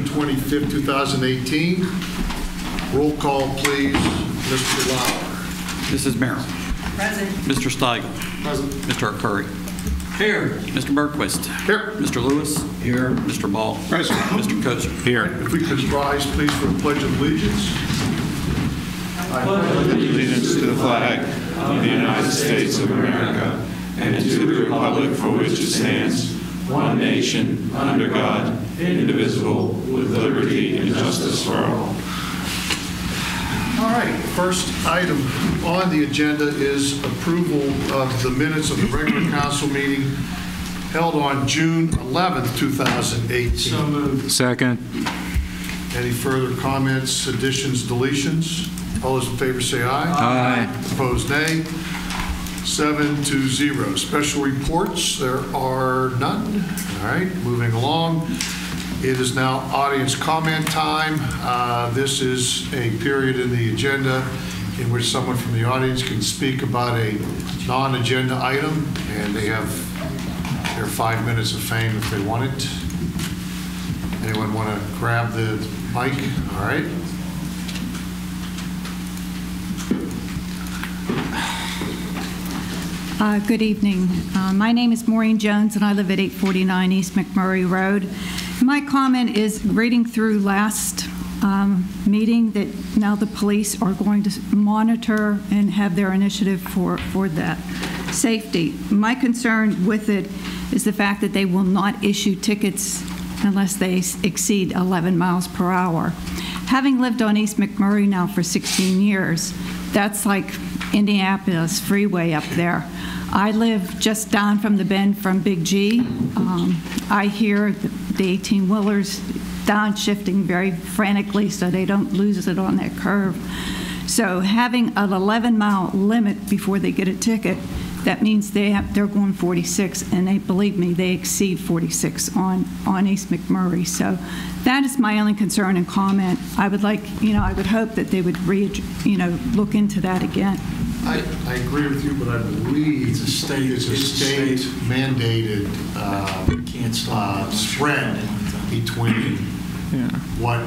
25th, 2018. Roll call, please. Mr. Lauer. Mrs. Merrill. Present. Mr. Steigel. Present. Mr. Curry. Here. Mr. Bergquist. Here. Mr. Lewis. Here. Mr. Ball. Present. Mr. Kozer. Here. If we could rise, please, for the Pledge of Allegiance. I pledge allegiance to the flag of the United States of America and to the republic for which it stands, one nation, under God, indivisible, with liberty and justice for all. All right, first item on the agenda is approval of the minutes of the regular council meeting held on June 11th, 2018. So moved. Second. Any further comments, additions, deletions? All those in favor say aye. Aye. Opposed, nay. 7-0. Special reports, there are none. All right, moving along. It is now audience comment time. This is a period in the agenda in which someone from the audience can speak about a non-agenda item, and they have their 5 minutes of fame if they want it. Anyone want to grab the mic? All right. Good evening. My name is Maureen Jones, and I live at 849 East McMurray Road. My comment is reading through last meeting that now the police are going to monitor and have their initiative for that safety. My concern with it is the fact that they will not issue tickets unless they exceed 11 miles per hour. Having lived on East McMurray now for 16 years, that's like Indianapolis freeway up there. I live just down from the bend from Big G. I hear the 18-wheelers downshifting very frantically so they don't lose it on that curve. So having an 11-mile limit before they get a ticket, that means they're going 46, and they, believe me, they exceed 46 on East McMurray. So that is my only concern and comment. I would like, I would hope that they would look into that again. I agree with you, but I believe it's a state mandated spread between what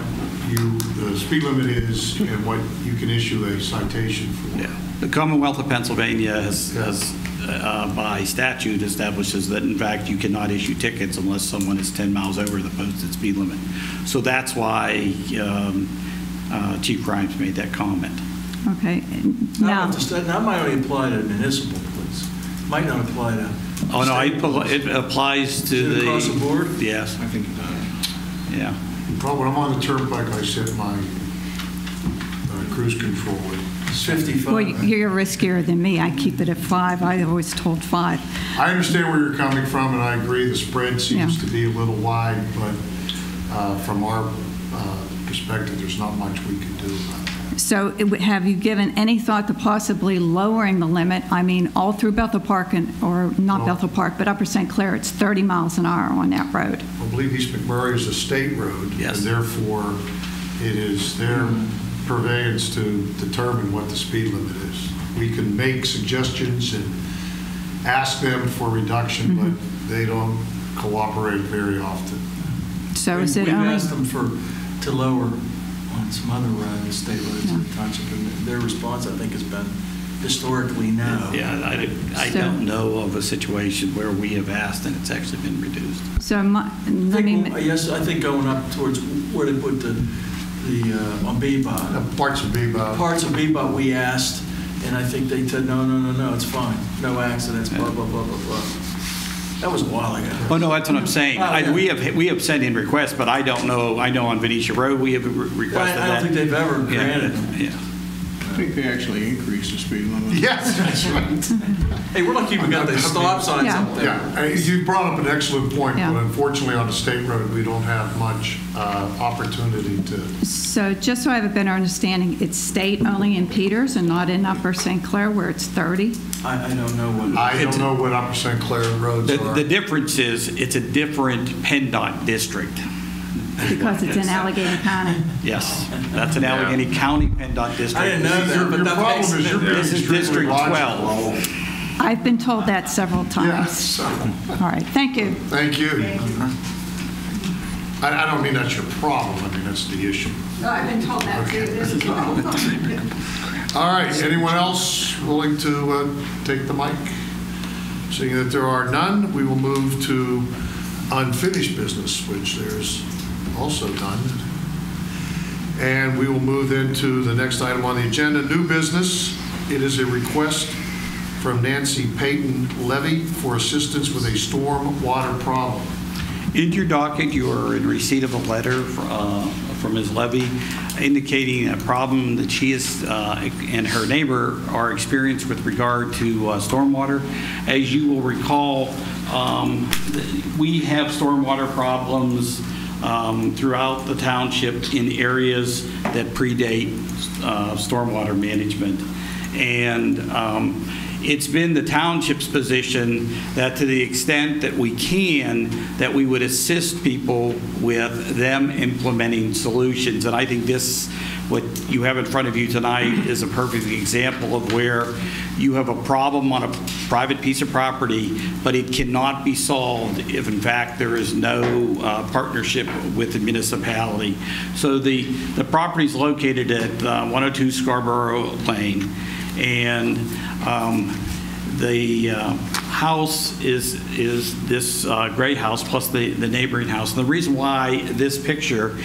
the speed limit is and what you can issue a citation for. Yeah. The Commonwealth of Pennsylvania has by statute establishes that, in fact, you cannot issue tickets unless someone is 10 miles over the posted speed limit. So that's why Chief Grimes made that comment. Okay. Now, that might only apply to municipal police. Might not apply to. Oh no, it applies to the across the board. Yes, I think it does. Yeah. When I'm on the turnpike, I set my cruise control at 55. well, you're riskier than me. I keep it at 5. I always told 5. I understand where you're coming from, and I agree the spread seems to be a little wide, but from our perspective, there's not much we can do about that. So have you given any thought to possibly lowering the limit? I mean, all through Bethel Park, or not Bethel Park, but Upper St. Clair, it's 30 miles an hour on that road. I believe East McMurray is a state road, yes, and therefore it is their purveyance to determine what the speed limit is. We can make suggestions and ask them for reduction, but they don't cooperate very often. So is it We've only... asked them to lower on some other roads, state roads in the township, and their response, I think, has been historically no. Yeah, I don't know of a situation where we have asked and it's actually been reduced. So yes, I think going up towards where they put the on Bebop. Parts of Bebop. Parts of Bebop we asked, and I think they said no, it's fine, no accidents, blah blah blah blah blah. That was a while ago. Oh no, that's what I'm saying. We have sent in requests, but I don't know. I know on Venetia Road we have requested that. I don't think they've ever granted. Yeah. I think they actually increased the speed limit. Yes, that's right. Hey, we're lucky we got the stop signs up there. Yeah, you brought up an excellent point, but unfortunately on a state road we don't have much opportunity to. So just so I have a better understanding, it's state only in Peters and not in Upper St. Clair where it's 30? I don't know what. I don't know what Upper St. Clair roads are. The difference is it's a different PennDOT district. Because it's in Allegheny County. Yes, that's an Allegheny County PennDOT district. I didn't know that, but your that problem makes is you're This is District 12. I've been told that several times. Yes. All right, thank you. Thank you. I don't mean that's your problem, I mean that's the issue. No, I've been told that too. This is all. All right, anyone else willing to take the mic? Seeing that there are none, we will move to unfinished business, which there's also none. And we will move into the next item on the agenda, new business. It is a request from Nancy Payton Levy for assistance with a storm water problem. In your docket, you are in receipt of a letter from Ms. Levy indicating a problem that she is and her neighbor are experienced with regard to stormwater. As you will recall, we have stormwater problems throughout the township in areas that predate stormwater management. And it's been the township's position that to the extent that we can, that we would assist people with them implementing solutions. And I think this, what you have in front of you tonight, is a perfect example of where you have a problem on a private piece of property, but it cannot be solved if in fact there is no partnership with the municipality. So the property is located at 102 Scarborough Lane, and the house is this gray house plus the neighboring house. And the reason why this picture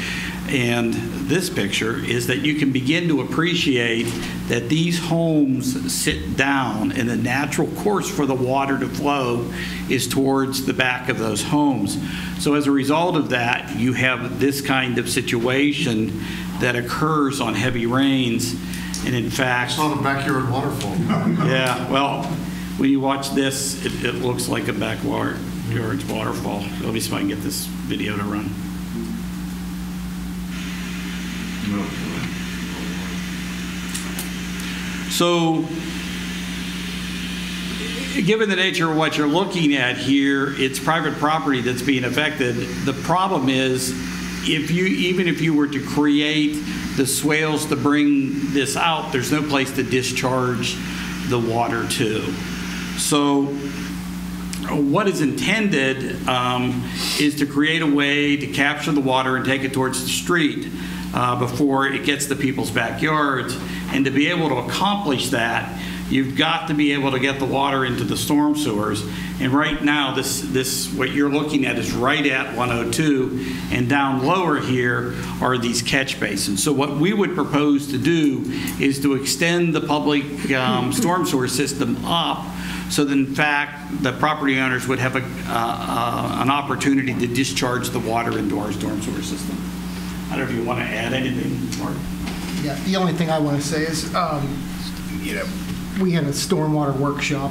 and this picture is that you can begin to appreciate that these homes sit down, and the natural course for the water to flow is towards the back of those homes. So as a result of that, you have this kind of situation that occurs on heavy rains. And in fact, It's not a backyard waterfall. yeah, well, when you watch this, it looks like a backyard waterfall. Let me see if I can get this video to run. So, given the nature of what you're looking at here, it's private property that's being affected. The problem is, even if you were to create the swales to bring this out, there's no place to discharge the water to. So what is intended is to create a way to capture the water and take it towards the street before it gets to people's backyards. And to be able to accomplish that, you've got to be able to get the water into the storm sewers. And right now, this what you're looking at is right at 102, and down lower here are these catch basins. So what we would propose to do is to extend the public storm sewer system up, so that in fact the property owners would have an opportunity to discharge the water into our storm sewer system. I don't know if you want to add anything, Mark. Yeah, the only thing I want to say is, we had a stormwater workshop,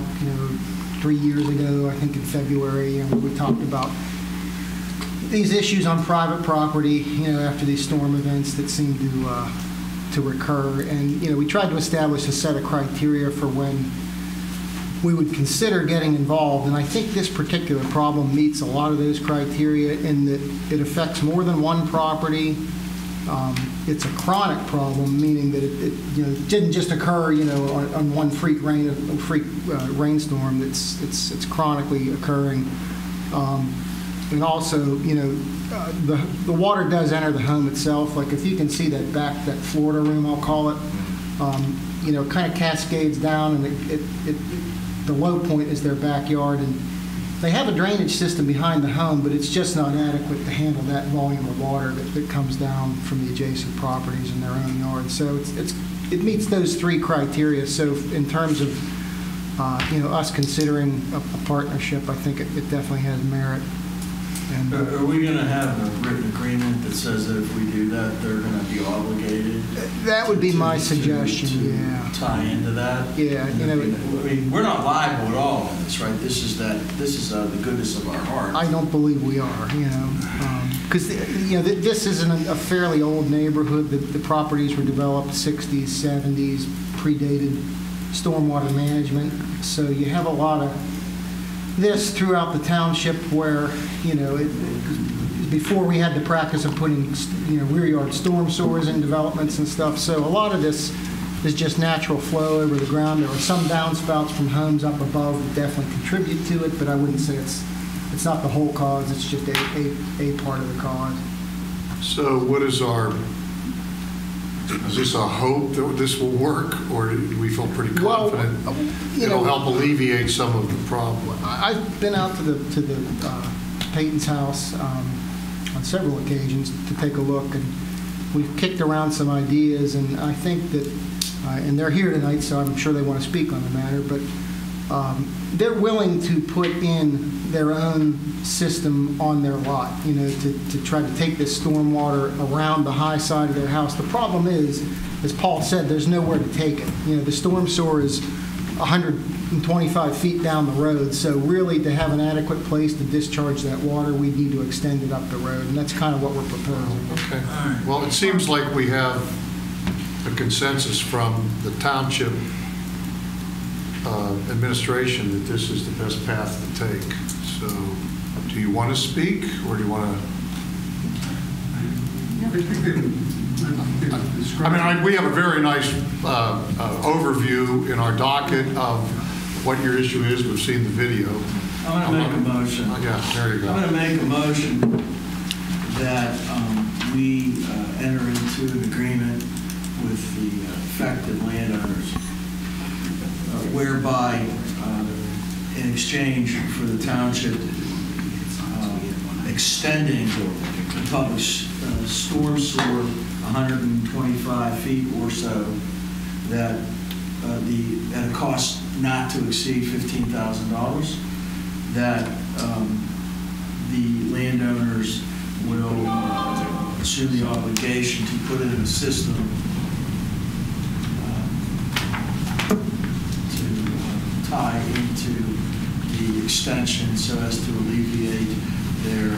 3 years ago, I think in February, and we talked about these issues on private property, after these storm events that seem to recur. And, we tried to establish a set of criteria for when we would consider getting involved. And I think this particular problem meets a lot of those criteria in that it affects more than one property. It's a chronic problem, meaning that it didn't just occur, on one freak rainstorm. It's chronically occurring, and also, the water does enter the home itself. Like if you can see that Florida room, I'll call it, kind of cascades down, and the low point is their backyard, and they have a drainage system behind the home, but it's just not adequate to handle that volume of water that comes down from the adjacent properties in their own yard. So it meets those three criteria. So in terms of us considering a partnership, I think it definitely has merit. And are we going to have a written agreement that says that if we do that, they're going to be obligated? That would be my suggestion. Yeah. Tie into that. Yeah. We're not liable at all in this, right? This is the goodness of our heart. I don't believe we are. Because this isn't a fairly old neighborhood. The properties were developed 60s, 70s, predated stormwater management. So you have a lot of this throughout the township where, before we had the practice of putting, rear yard storm sewers in developments and stuff. So a lot of this is just natural flow over the ground. There are some downspouts from homes up above that definitely contribute to it, but I wouldn't say it's not the whole cause. It's just a part of the cause. So what is is this a hope that this will work, or do we feel pretty confident it'll help alleviate some of the problem? I've been out to the Peyton's house on several occasions to take a look, and we've kicked around some ideas, and I think that, and they're here tonight, so I'm sure they want to speak on the matter, but they're willing to put in their own system on their lot, to try to take this stormwater around the high side of their house. The problem is, as Paul said, there's nowhere to take it. The storm sewer is 125 feet down the road, so really to have an adequate place to discharge that water, we need to extend it up the road, and that's kind of what we're proposing. Okay. Well, it seems like we have a consensus from the township administration that this is the best path to take. So do you want to speak, or do you want to? I mean, we have a very nice overview in our docket of what your issue is. We've seen the video. I'm going to make a motion. Yeah, there you go. I'm going to make a motion that we enter into an agreement with the affected landowners whereby in exchange for the township extending the public storm sewer 125 feet or so, that at a cost not to exceed $15,000, that the landowners will assume the obligation to put it in a system to tie into the extension so as to alleviate their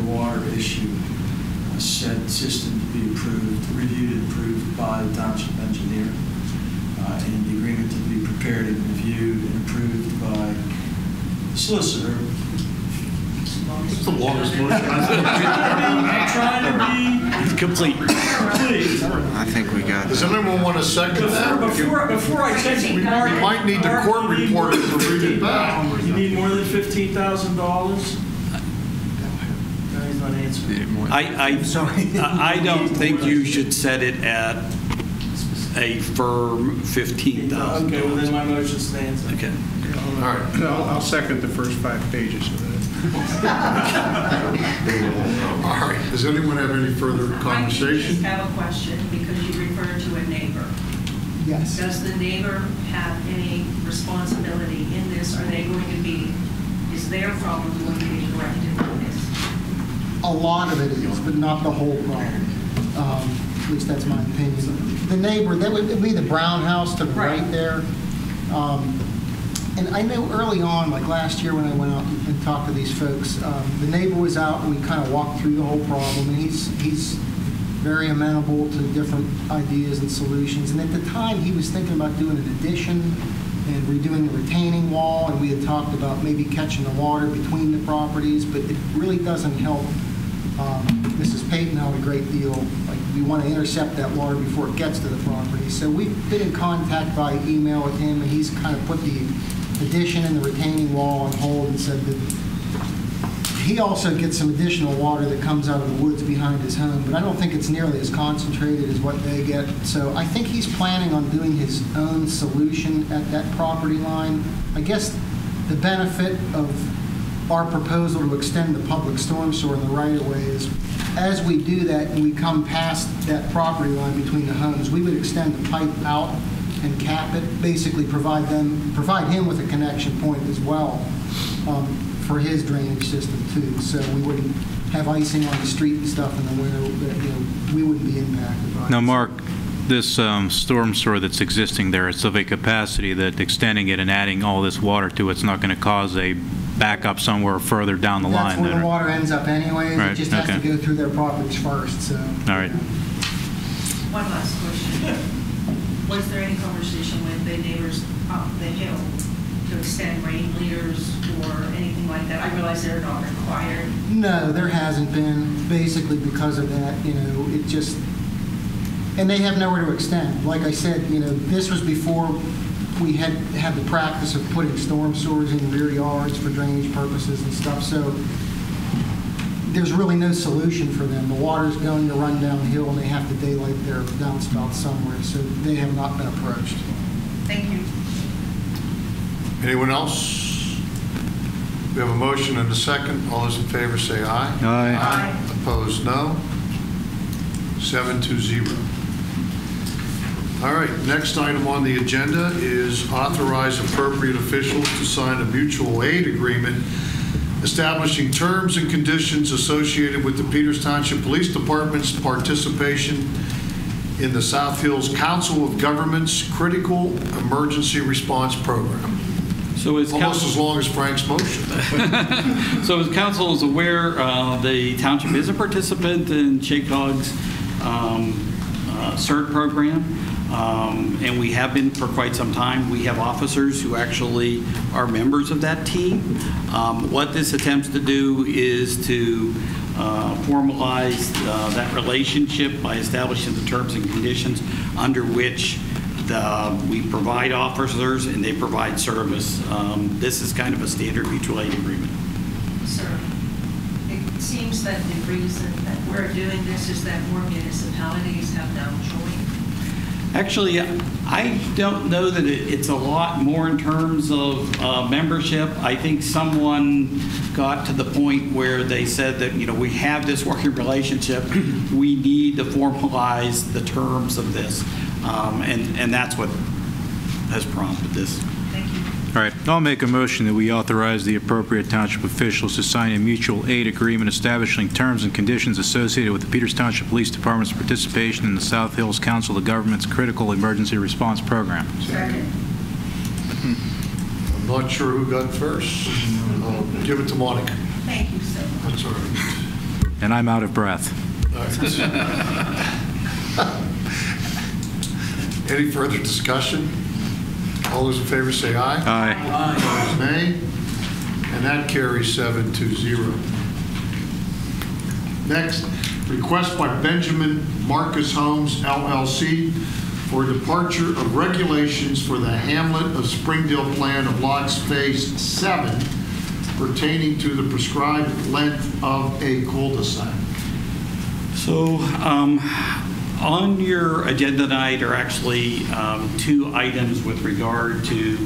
water issue. Said system to be approved, reviewed and approved by the township engineer, and the agreement to be prepared and reviewed and approved by the solicitor. It's the longest motion. I'm trying to be complete. I think we got Does anyone want to second that? Before I take it, We might need the court report to read it back. You need more than $15,000? Not answering. I don't think you should set it at a firm $15,000. Okay, well then my motion stands. Okay. All right. I'll second the first 5 pages of that. All right. Does anyone have any further I conversation? just have a question because you referred to a neighbor. Yes. Does the neighbor have any responsibility in this? Are they going to be, is their problem going to be corrected on this? A lot of it is, but not the whole problem. At least that's my opinion. The neighbor, that would be the brown house to the right there. And I know early on, like last year when I went out and talked to these folks, the neighbor was out and we kind of walked through the whole problem, and he's very amenable to different ideas and solutions. And at the time, he was thinking about doing an addition and redoing the retaining wall, and we had talked about maybe catching the water between the properties, but it really doesn't help Mrs. Payton out a great deal. Like, we want to intercept that water before it gets to the property. So we've been in contact by email with him, and he's kind of put the addition and the retaining wall on hold and said that he also gets some additional water that comes out of the woods behind his home, but I don't think it's nearly as concentrated as what they get. So I think he's planning on doing his own solution at that property line. I guess the benefit of our proposal to extend the public storm sewer in the right-of-way is, as we do that and we come past that property line between the homes, we would extend the pipe out and cap it, basically provide him with a connection point as well for his drainage system too. So we wouldn't have icing on the street and stuff in the winter, but we wouldn't be impacted by it. Now, Mark, this storm sewer that's existing there, it's of a capacity that extending it and adding all this water to it's not going to cause a backup somewhere further down the line. That's where the water ends up anyways. Right, It just has to go through their properties first. So. All right. One last question. Was there any conversation with the neighbors up the hill to extend rain leaders or anything like that? I realize they're not required. No, there hasn't been, basically because of that. It just, and they have nowhere to extend. Like I said, this was before we had the practice of putting storm sewers in rear yards for drainage purposes and stuff. So there's really no solution for them. The water's going to run downhill, and they have to daylight their downspout somewhere, so they have not been approached. Thank you. Anyone else? We have a motion and a second. All those in favor say aye. Aye. Opposed, no. 7-0. All right, next item on the agenda is authorize appropriate officials to sign a mutual aid agreement establishing terms and conditions associated with the Peters Township Police Department's participation in the South Hills Council of Governments Critical Emergency Response Program. So as Almost as long as Frank's motion. So as council is aware, the township is a participant in SHACOG's CERT program, and we have been for quite some time. We have officers who actually are members of that team. What this attempts to do is to formalize that relationship by establishing the terms and conditions under which we provide officers and they provide service. This is kind of a standard mutual aid agreement. Sir, it seems that the reason that we're doing this is that more municipalities have now joined. Actually, I don't know that it's a lot more in terms of membership. I think someone got to the point where they said that, we have this working relationship. We need to formalize the terms of this. And that's what has prompted this. Thank you. All right, I'll make a motion that we authorize the appropriate township officials to sign a mutual aid agreement establishing terms and conditions associated with the Peters Township Police Department's participation in the South Hills Council of Governments Critical Emergency Response Program. Second. I'm not sure who got first. I'll give it to Monica. Thank you so much. That's all right. And I'm out of breath. All right. Any further discussion? All those in favor say aye. Aye. Opposed, nay. And that carries 7-0. Next, request by Benjamin Marcus Homes, LLC, for departure of regulations for the Hamlet of Springdale Plan of Lots Phase 7 pertaining to the prescribed length of a cul-de-sac. So, on your agenda tonight are actually two items with regard to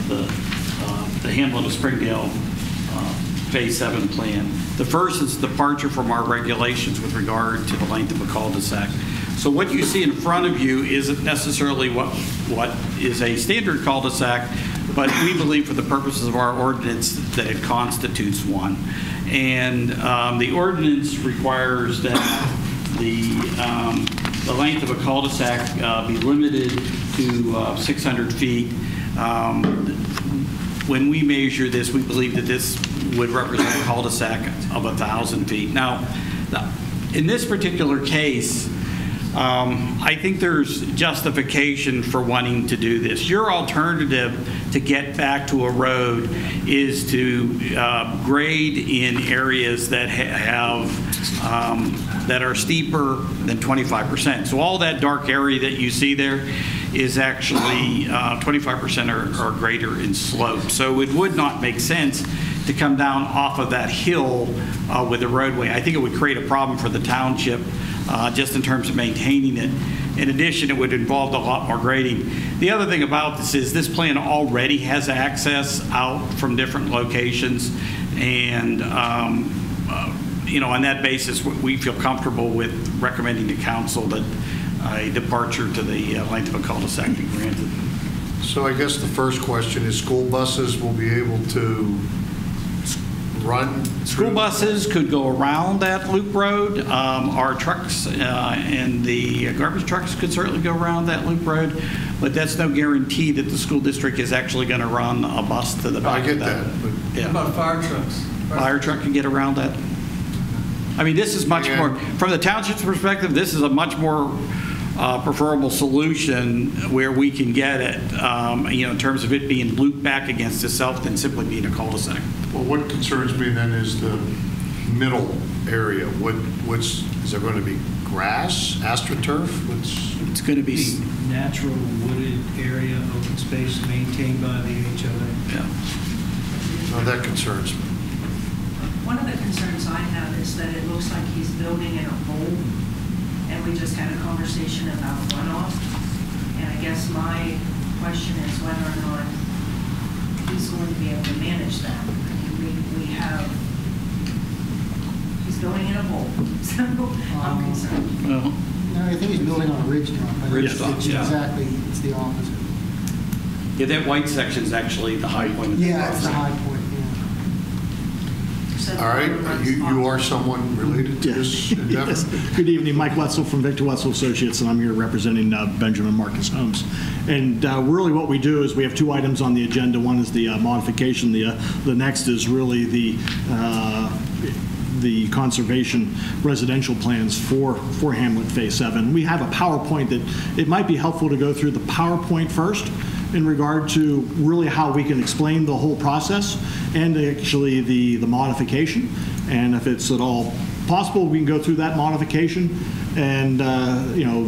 the Hamlet of Springdale Phase 7 plan. The first is departure from our regulations with regard to the length of a cul-de-sac. So what you see in front of you isn't necessarily what is a standard cul-de-sac, but we believe for the purposes of our ordinance that it constitutes one. And the ordinance requires that the length of a cul-de-sac be limited to 600 feet. When we measure this, we believe that this would represent a cul-de-sac of 1,000 feet. Now, in this particular case, I think there's justification for wanting to do this. Your alternative to get back to a road is to grade in areas that that are steeper than 25%. So all that dark area that you see there is actually 25% or greater in slope. So it would not make sense to come down off of that hill with a roadway. I think it would create a problem for the township just in terms of maintaining it. In addition, it would involve a lot more grading. The other thing about this is this plan already has access out from different locations, and on that basis, we feel comfortable with recommending to council that a departure to the length of a cul-de-sac be granted. So I guess the first question is school buses will be able to run? School buses could go around that loop road. Our trucks and the garbage trucks could certainly go around that loop road, but that's no guarantee that the school district is actually going to run a bus to the back of that. I get that. But yeah. What about fire trucks? Fire truck can get around that. I mean, this is much more, from the township's perspective, this is a much more preferable solution where we can get it, in terms of it being looped back against itself than simply being a cul-de-sac. Well, what concerns me then is the middle area. Is there going to be grass, astroturf? It's going to be natural wooded area, open space maintained by the HOA. Yeah. No, that concerns me. One of the concerns I have is that it looks like he's building in a hole, and we just had a conversation about runoff. And I guess my question is whether or not he's going to be able to manage that. I mean, we have, he's building in a hole, so I'm concerned. Well, No, I think he's building on a ridge top. I think Ridge top, it's yeah. Exactly, it's the opposite. yeah, that white section is actually the high point of the Yeah, it's the property. high point, yeah. So All right, you are someone related to this endeavor? Yes. Good evening, Mike Wetzel from Victor Wetzel Associates, and I'm here representing Benjamin Marcus Homes. And really what we do is we have two items on the agenda. One is the modification. The next is really the conservation residential plans for Hamlet Phase 7. We have a PowerPoint that it might be helpful to go through the PowerPoint first in regard to really how we can explain the whole process and actually the modification. And if it's at all possible, we can go through that modification and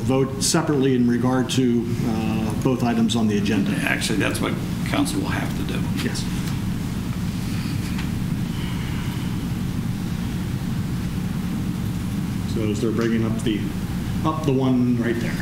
vote separately in regard to both items on the agenda. Actually, that's what council will have to do. Yes. So as they're bringing up the one right there.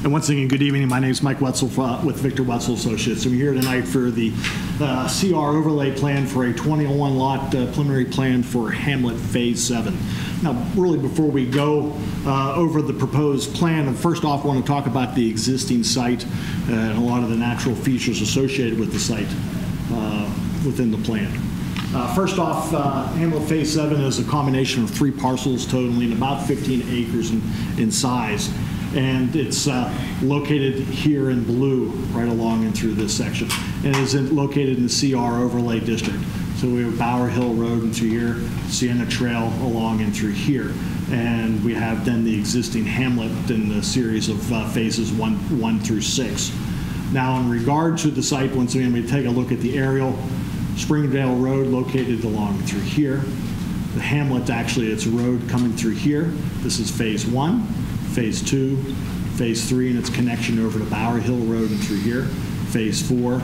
And once again, good evening. My name is Mike Wetzel with Victor Wetzel Associates. I'm here tonight for the CR overlay plan for a 21 lot preliminary plan for Hamlet Phase 7. Now, really, before we go over the proposed plan, first off, I want to talk about the existing site and a lot of the natural features associated with the site within the plan. First off, Hamlet Phase 7 is a combination of 3 parcels totaling about 15 acres in size. And it's located here in blue right along and through this section. And it is located in the CR overlay district. So we have Bower Hill Road and through here, Sienna Trail along and through here. And we have then the existing hamlet in the series of phases 1 through 6. Now in regard to the site, once again, we take a look at the aerial. Springdale Road located along and through here. The hamlet, actually, it's a road coming through here. This is phase 1. Phase 2, Phase 3, and its connection over to Bower Hill Road and through here, Phase 4,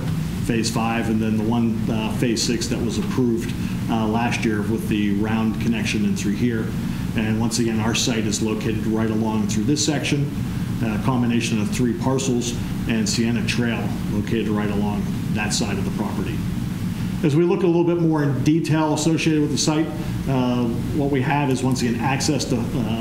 Phase 5, and then the one Phase 6 that was approved last year with the round connection in through here. And once again, our site is located right along through this section, a combination of 3 parcels, and Sienna Trail located right along that side of the property. As we look a little bit more in detail associated with the site, what we have is once again access to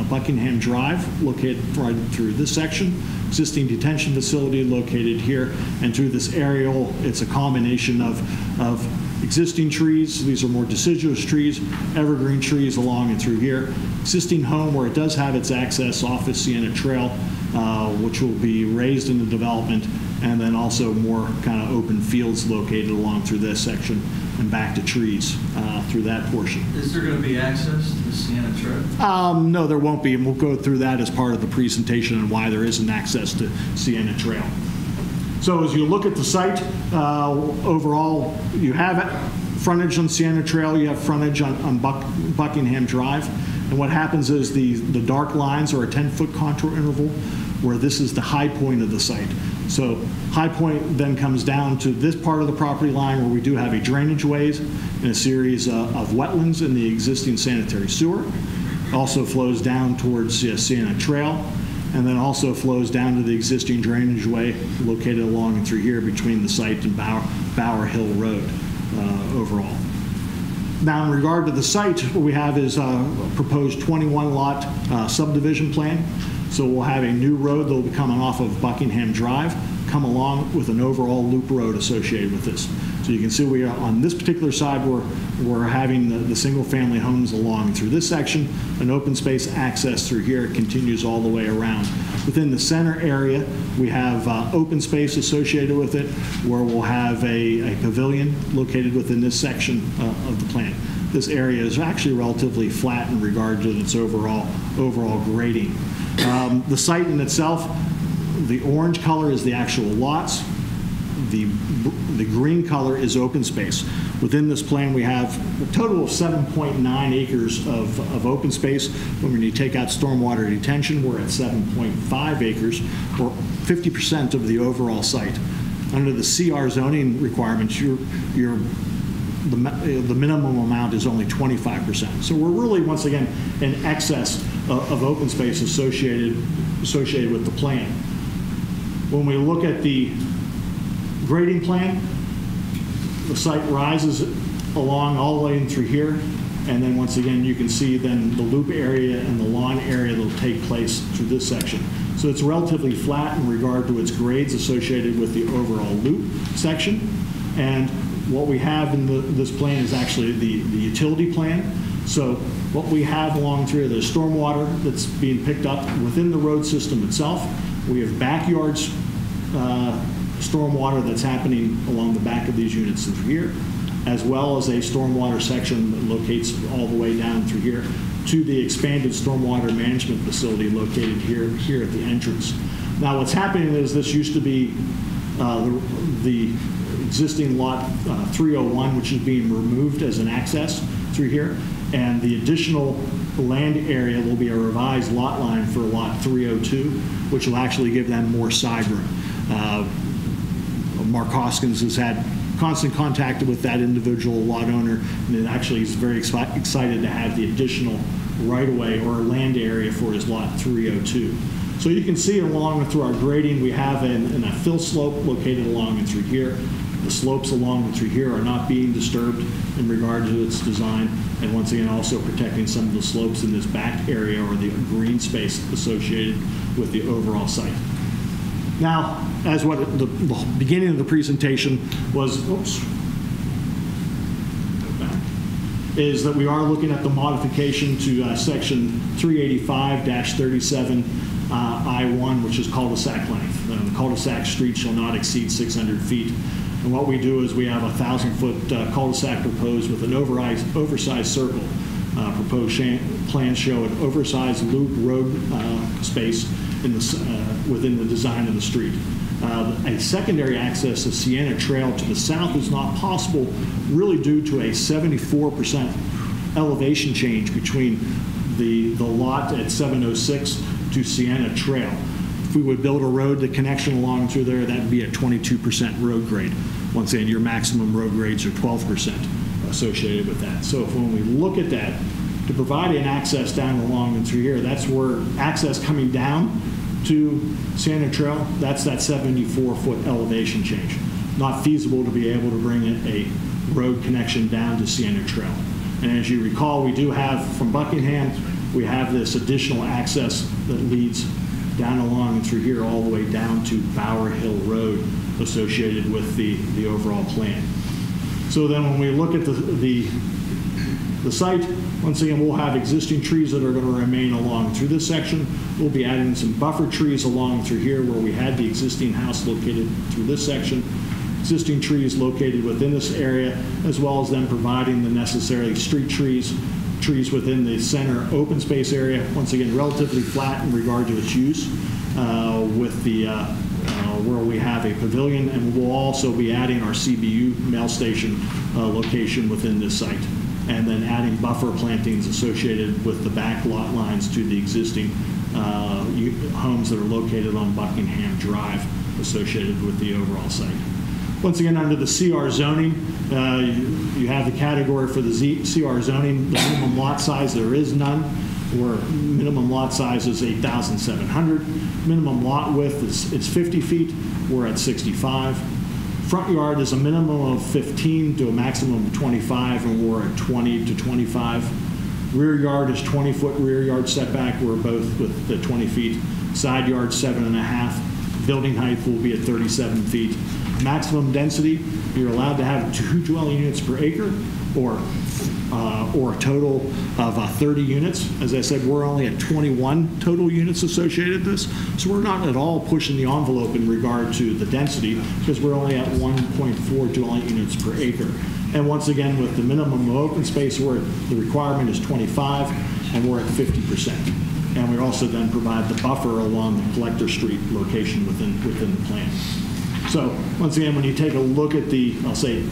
Buckingham Drive, located right through this section, existing detention facility located here, and through this aerial, it's a combination of existing trees. These are more deciduous trees, evergreen trees along and through here. Existing home where it does have its access off of Sienna Trail, which will be raised in the development, and then also more kind of open fields located along through this section and back to trees through that portion. Is there going to be access to the Sienna Trail? No, there won't be, and we'll go through that as part of the presentation and why there isn't access to Sienna Trail. So as you look at the site, overall, you have frontage on Sienna Trail, you have frontage on Buckingham Drive, and what happens is the dark lines are a 10-foot contour interval where this is the high point of the site. So high point then comes down to this part of the property line where we do have a drainage ways and a series of wetlands in the existing sanitary sewer. Also flows down towards Sienna Trail, and then also flows down to the existing drainage way located along and through here between the site and Bower Hill Road overall. Now in regard to the site, what we have is a proposed 21-lot subdivision plan. So we'll have a new road that will be coming off of Buckingham Drive, come along with an overall loop road associated with this. So you can see we are on this particular side, we're having the single-family homes along through this section, an open space access through here. It continues all the way around. Within the center area, we have open space associated with it, where we'll have a pavilion located within this section of the plan. this area is actually relatively flat in regard to its overall grading. The site in itself, the orange color is the actual lots. The green color is open space. Within this plan, we have a total of 7.9 acres of open space. When you take out stormwater detention, we're at 7.5 acres, or 50% of the overall site. Under the CR zoning requirements, the minimum amount is only 25%. So we're really, once again, in excess of open space associated with the plan. When we look at the grading plan, the site rises along all the way in through here, and then once again you can see then the loop area and the lawn area that will take place through this section. So it's relatively flat in regard to its grades associated with the overall loop section. And what we have in this plan is actually the utility plan. So what we have along through, there's stormwater that's being picked up within the road system itself. We have backyards stormwater that's happening along the back of these units through here, as well as a stormwater section that locates all the way down through here to the expanded stormwater management facility located here at the entrance. Now what's happening is this used to be the existing lot 301, which is being removed as an access through here, and the additional land area will be a revised lot line for lot 302, which will actually give them more side room. Mark Hoskins has had constant contact with that individual lot owner, and it actually is very excited to have the additional right-of-way or land area for his lot 302. So you can see along through our grading, we have a fill slope located along and through here. The slopes along and through here are not being disturbed in regard to its design, and once again also protecting some of the slopes in this back area or the green space associated with the overall site. Now, as what the beginning of the presentation was, is that we are looking at the modification to section 385-37 I-1, which is cul-de-sac length. The cul-de-sac street shall not exceed 600 feet. And what we do is we have a 1,000-foot cul-de-sac proposed with an oversized circle. Proposed plans show an oversized loop road space within the design of the street. A secondary access of Sienna Trail to the south is not possible, really due to a 74% elevation change between the lot at 706 to Sienna Trail. If we would build a road, the connection along through there, that would be at 22% road grade. Once again, your maximum road grades are 12% associated with that. So when we look at that, to provide an access down along and through here, that's where access coming down to Sienna Trail, that's that 74-foot elevation change. Not feasible to be able to bring a road connection down to Sienna Trail. And as you recall, we do have from Buckingham, we have this additional access that leads down along and through here all the way down to Bower Hill Road associated with the overall plan. So then when we look at the site, once again, we'll have existing trees that are going to remain along through this section. We'll be adding some buffer trees along through here where we had the existing house located through this section. Existing trees located within this area, as well as then providing the necessary street trees within the center open space area. Once again, relatively flat in regard to its use with the where we have a pavilion, and we'll also be adding our CBU mail station location within this site, and then adding buffer plantings associated with the back lot lines to the existing homes that are located on Buckingham Drive associated with the overall site. Once again, under the CR zoning, you have the category for the CR zoning. The minimum lot size, there is none, where minimum lot size is 8,700. Minimum lot width is 50 feet. We're at 65. Front yard is a minimum of 15 to a maximum of 25, and we're at 20 to 25. Rear yard is 20-foot rear yard setback. We're both with the 20 feet. Side yard 7.5. Building height will be at 37 feet. Maximum density, you're allowed to have 2 dwelling units per acre, or a total of 30 units. As I said, we're only at 21 total units associated with this, so we're not at all pushing the envelope in regard to the density, because we're only at 1.4 dwelling units per acre. And once again, with the minimum of open space, the requirement is 25, and we're at 50%. And we also then provide the buffer along the Collector Street location within the plan. So once again, when you take a look at the, I'll say,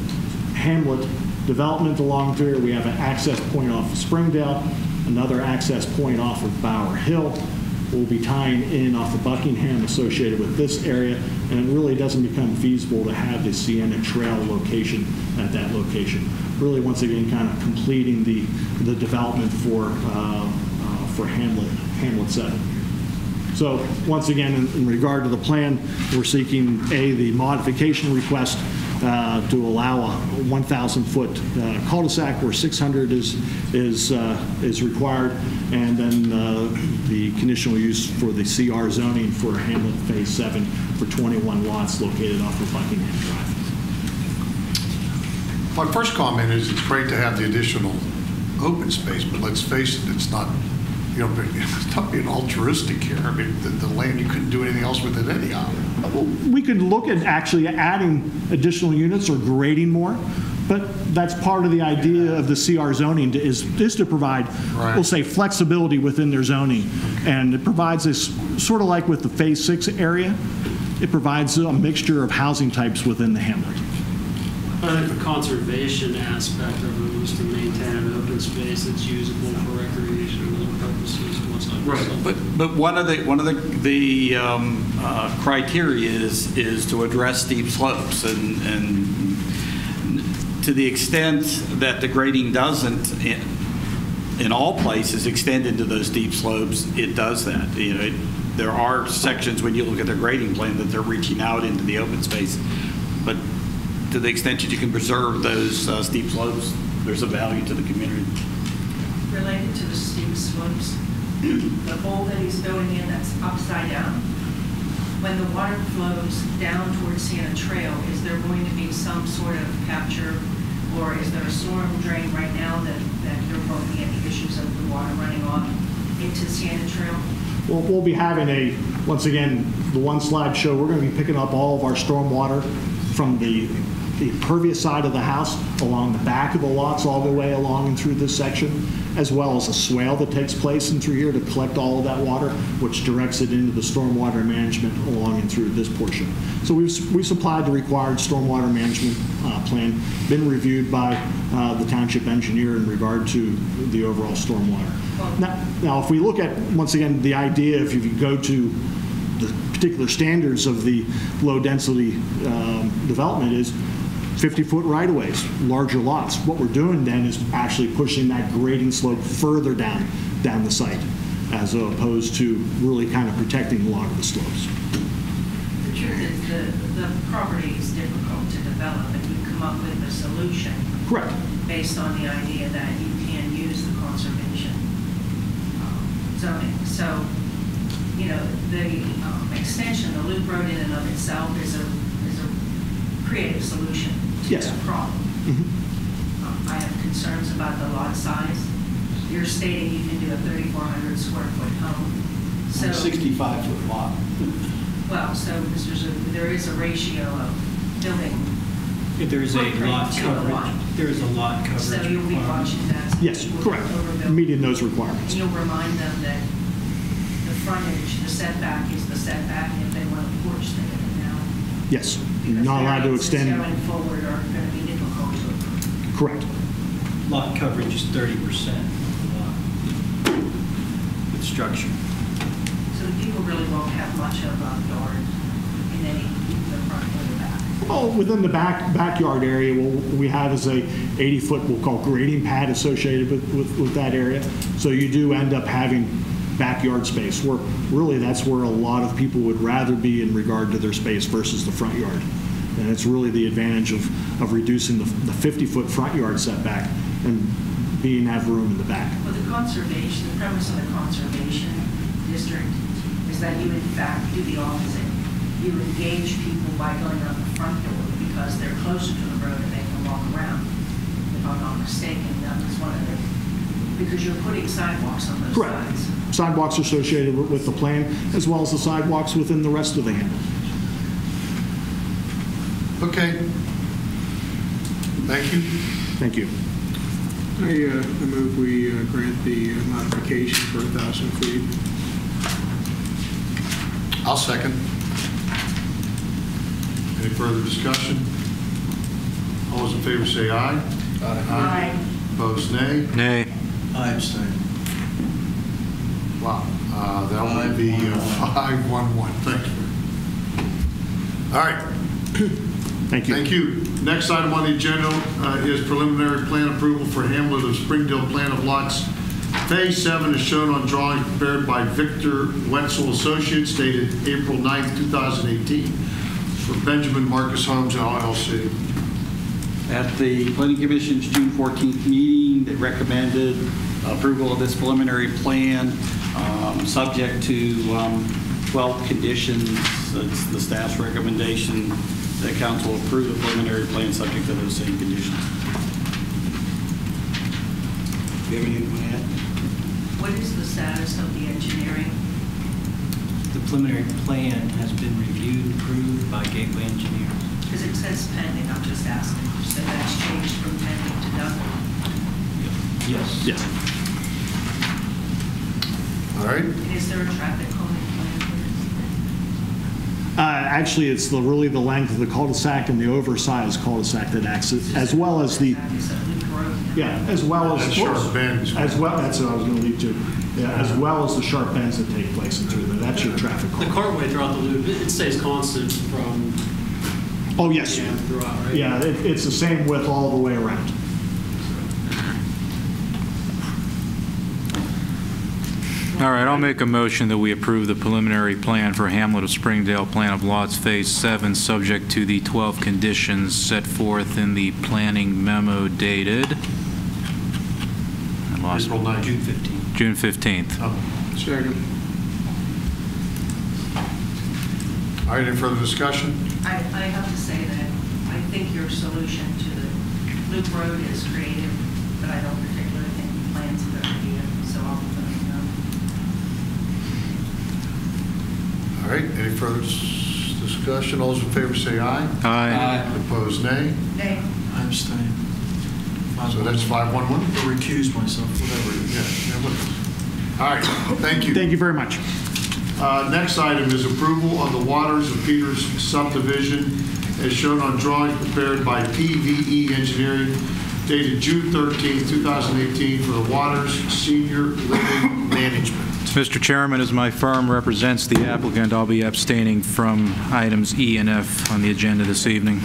hamlet development along here, we have an access point off of Springdale, another access point off of Bower Hill. We'll be tying in off of Buckingham associated with this area, and it really doesn't become feasible to have the Sienna Trail location at that location. Really, once again, kind of completing the development for Hamlet 7. So once again, in regard to the plan, we're seeking the modification request to allow a 1,000-foot cul-de-sac where 600 is required, and then the conditional use for the CR zoning for Hamlet Phase 7 for 21 lots located off of Buckingham Drive. My first comment is it's great to have the additional open space, but let's face it, it's not, it's not being altruistic here. I mean, the land, you couldn't do anything else with it anyhow. We could look at actually adding additional units or grading more, but that's part of the idea of the CR zoning is to provide, right, we'll say, flexibility within their zoning. And it provides this, sort of like with the Phase 6 area, it provides a mixture of housing types within the hamlet. I think the conservation aspect of it was to maintain an open space that's usable for recreation and other purposes and whatnot. Right, but one of the criteria is to address steep slopes, and to the extent that the grading doesn't in all places extend into those steep slopes, it does that. There are sections when you look at their grading plan that they're reaching out into the open space, but to the extent that you can preserve those steep slopes, there's a value to the community. Related to the steep slopes, the hole that he's building in that's upside down, when the water flows down towards Sienna Trail, is there going to be some sort of capture, or is there a storm drain right now that you're looking at the issues of the water running off into Sienna Trail? Well, we'll be having once again, the one slide show, we're going to be picking up all of our storm water from the impervious side of the house along the back of the lots all the way along and through this section, as well as a swale that takes place in through here to collect all of that water, which directs it into the stormwater management along and through this portion. So we supplied the required stormwater management plan, been reviewed by the township engineer in regard to the overall stormwater. Now, if we look at, once again, the idea, if you go to the particular standards of the low density development is 50-foot right-of-ways, larger lots. What we're doing then is actually pushing that grading slope further down the site, as opposed to really kind of protecting a lot of the slopes. The truth is the property is difficult to develop, and you come up with a solution. Correct. Based on the idea that you can use the conservation zoning. So, the extension, the loop road in and of itself is a creative solution to yes, that problem. Mm-hmm. I have concerns about the lot size. You're stating you can do a 3,400 square foot home. So 65-foot lot. Well, so there is a ratio of building. There is a lot coverage. There is a lot coverage. So you'll be watching that. Yes, correct. Meeting those requirements. And you'll remind them that the frontage, the setback is the setback, and if they want a porch, they get it now. Yes, Because not allowed to extend. going forward are going to be difficult to approve. Correct. Lot coverage is 30% with structure. So the people really won't have much of a yard in any, the front or the back. Well, within the backyard area, what we have is a 80-foot, we'll call grading pad associated with that area. So you do end up having backyard space, where really that's where a lot of people would rather be in regard to their space versus the front yard. And it's really the advantage of reducing the 50-foot front yard setback and have room in the back. Well, the premise of the conservation district is that you in fact do the opposite. You engage people by going out the front door because they're closer to the road and they can walk around. If I'm not mistaken, that was one of the, because you're putting sidewalks on those Correct. sides. Sidewalks associated with the plan, as well as the sidewalks within the rest of the hamlet. Okay. Thank you. Thank you. I move we grant the modification for 1,000 feet. I'll second. Any further discussion? All those in favor say aye. Aye. Opposed, nay. Nay. I abstain. Wow, that would be 5-1-1. Thank you. All right. Thank you. Thank you. Next item on the agenda is preliminary plan approval for Hamlet of Springdale Plan of Lots. Phase 7 is shown on drawing prepared by Victor Wetzel Associates dated April 9th, 2018 for Benjamin Marcus Homes LLC. At the Planning Commission's June 14th meeting, they recommended approval of this preliminary plan, subject to 12 conditions. It's the staff's recommendation that council approve the preliminary plan subject to those same conditions. Do you have anything to add? What is the status of the engineering? The preliminary plan has been reviewed and approved by Gateway Engineers. Because it says pending, I'm just asking. So that's changed from pending to done? Yes. Yes. All right. And is there a traffic calming plan for this? Actually, it's really the length of the cul-de-sac and the oversized cul-de-sac that acts as well as the, as well as, And sharp bends. as well, that's what I was going to lead to. Yeah, as well as the sharp bends that take place into it. That's your traffic The calming. cartway throughout the loop, it stays constant from Oh, yes. throughout, right? Yeah, it's the same width all the way around. All right, I'll make a motion that we approve the preliminary plan for Hamlet of Springdale Plan of Lots Phase 7, subject to the 12 conditions set forth in the planning memo dated April 9th. June 15th. June 15th. Oh. Second. All right, any further discussion? I have to say that I think your solution to the loop road is creative, but I don't particularly think the plans are going to be it, so I'll be voting no. All right, any further discussion? All those in favor say aye. Aye. Opposed, nay. Nay. I abstain. So that's 5-1-1? Or recuse myself, whatever it is. Yeah, whatever. All right, thank you. Thank you very much. Next item is approval of the Waters of Peters subdivision as shown on drawing prepared by PVE Engineering dated June 13, 2018 for the Waters Senior Living Management. Mr. Chairman, as my firm represents the applicant, I'll be abstaining from items E and F on the agenda this evening.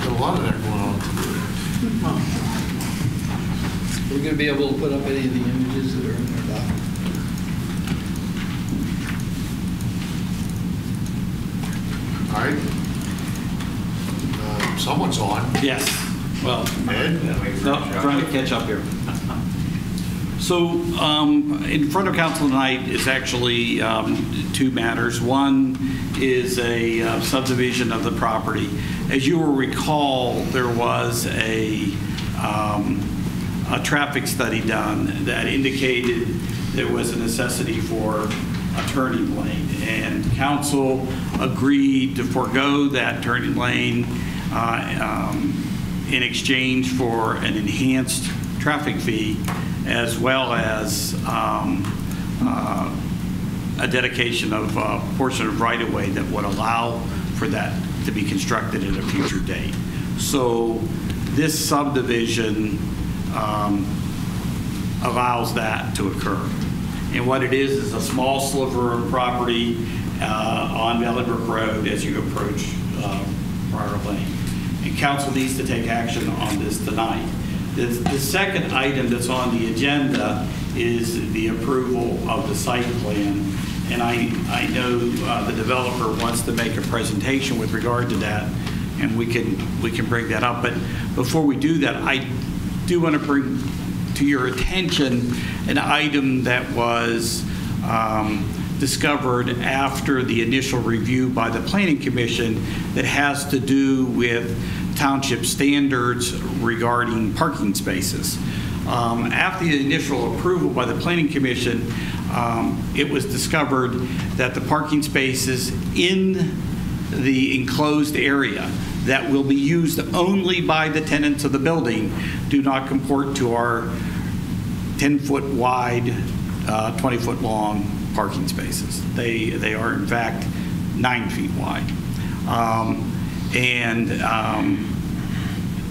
Got a lot of that going on. We're going to be able to put up any of the images that are in our document. All right. Someone's on. Yes. Well, Ed? no, trying to catch up here. So in front of council tonight is actually two matters. One is a subdivision of the property. As you will recall, there was a traffic study done that indicated there was a necessity for a turning lane. And council agreed to forego that turning lane in exchange for an enhanced traffic fee, as well as a dedication of a portion of right-of-way that would allow for that to be constructed at a future date. So this subdivision allows that to occur. And what it is a small sliver of property on Valley Brook Road as you approach Prior Lane. And council needs to take action on this tonight. The second item that's on the agenda is the approval of the site plan. And I know the developer wants to make a presentation with regard to that, and we can bring that up. But before we do that, I do want to bring to your attention an item that was discovered after the initial review by the Planning Commission that has to do with township standards regarding parking spaces. After the initial approval by the Planning Commission, it was discovered that the parking spaces in the enclosed area that will be used only by the tenants of the building do not comport to our 10-foot wide, 20-foot long parking spaces. They are, in fact, 9 feet wide.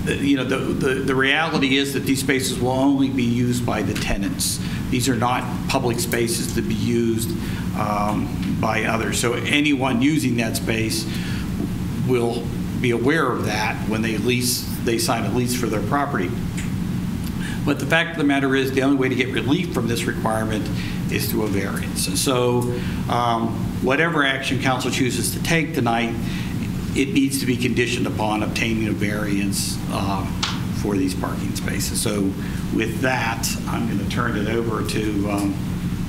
The reality is that these spaces will only be used by the tenants. These are not public spaces to be used by others. So anyone using that space will be aware of that when they sign a lease for their property. But the fact of the matter is, the only way to get relief from this requirement is through a variance. And so whatever action council chooses to take tonight, it needs to be conditioned upon obtaining a variance for these parking spaces. So with that, I'm going to turn it over to...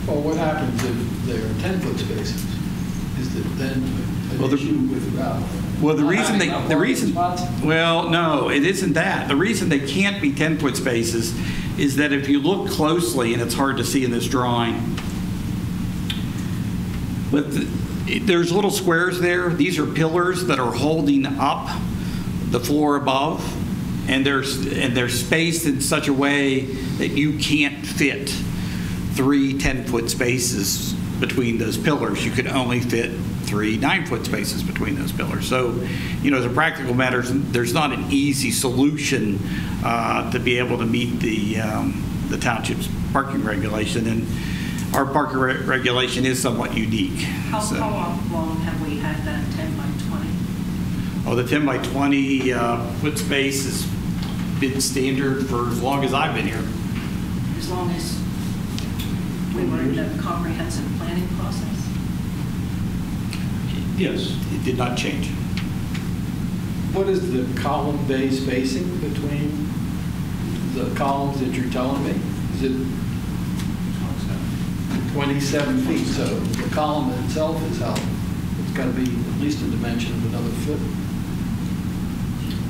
Well, what happens if they're 10-foot spaces? Is that then an issue with the route? Well, no, it isn't that. The reason they can't be 10-foot spaces is that if you look closely, and it's hard to see in this drawing, but there's little squares there. These are pillars that are holding up the floor above, and they're spaced in such a way that you can't fit 3 10-foot spaces between those pillars. You could only fit 3 9-foot spaces between those pillars. So, as a practical matter, there's not an easy solution to be able to meet the township's parking regulation, and our parking regulation is somewhat unique. How long have we had that 10 by 20? Oh, the 10 by 20 foot space has been standard for as long as I've been here. As long as we were in the comprehensive planning process? Yes, it did not change. What is the column bay spacing between the columns that you're telling me? Is it 27 feet? So the column itself is how? It's got to be at least a dimension of another foot.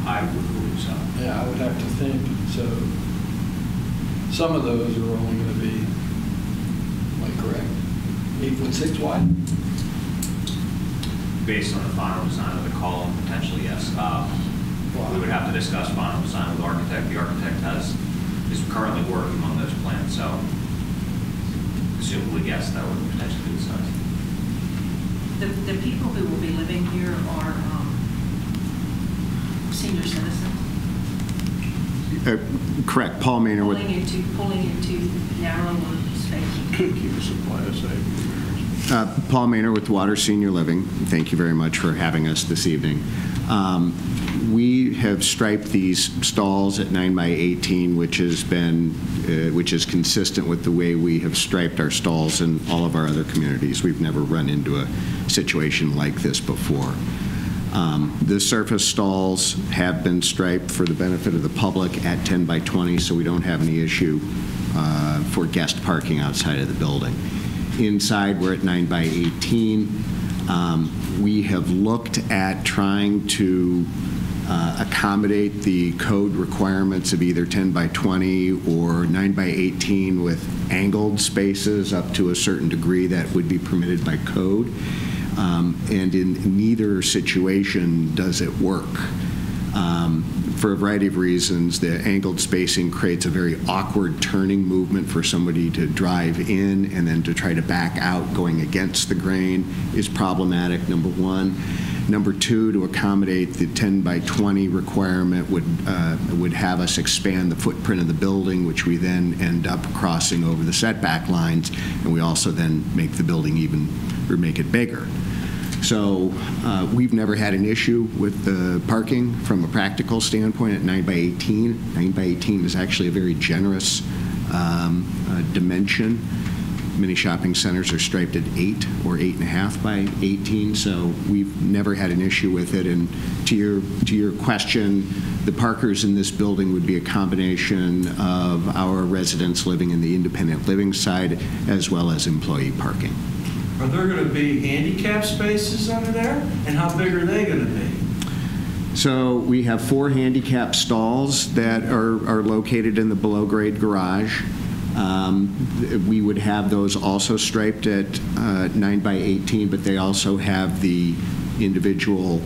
I would believe so. Yeah, I would have to think. So some of those are only going to be, am I correct, 8'6" wide? Based on the final design of the column, potentially, yes. We would have to discuss final design with the architect. The architect is currently working on those plans, so assumably, yes, that would potentially be the size. The people who will be living here are senior citizens? Correct. Paul Maynard with... Pulling into narrower spaces. Paul Maynard with Water Senior Living. Thank you very much for having us this evening. We have striped these stalls at 9 by 18, which is consistent with the way we have striped our stalls in all of our other communities. We've never run into a situation like this before. The surface stalls have been striped for the benefit of the public at 10 by 20, so we don't have any issue for guest parking outside of the building. Inside, we're at 9 by 18. We have looked at trying to accommodate the code requirements of either 10 by 20 or 9 by 18 with angled spaces up to a certain degree that would be permitted by code. And in neither situation does it work. For a variety of reasons, the angled spacing creates a very awkward turning movement for somebody to drive in, and then to try to back out going against the grain is problematic, number one. Number two, to accommodate the 10 by 20 requirement would have us expand the footprint of the building, which we then end up crossing over the setback lines, and we also then make the building make it bigger. So we've never had an issue with the parking from a practical standpoint at 9 by 18. 9 by 18 is actually a very generous dimension. Many shopping centers are striped at 8 or 8.5 by 18, so we've never had an issue with it. And to your question, the parkers in this building would be a combination of our residents living in the independent living side as well as employee parking. Are there going to be handicap spaces under there? And how big are they going to be? So we have 4 handicap stalls that are located in the below-grade garage. We would have those also striped at 9 by 18, but they also have the individual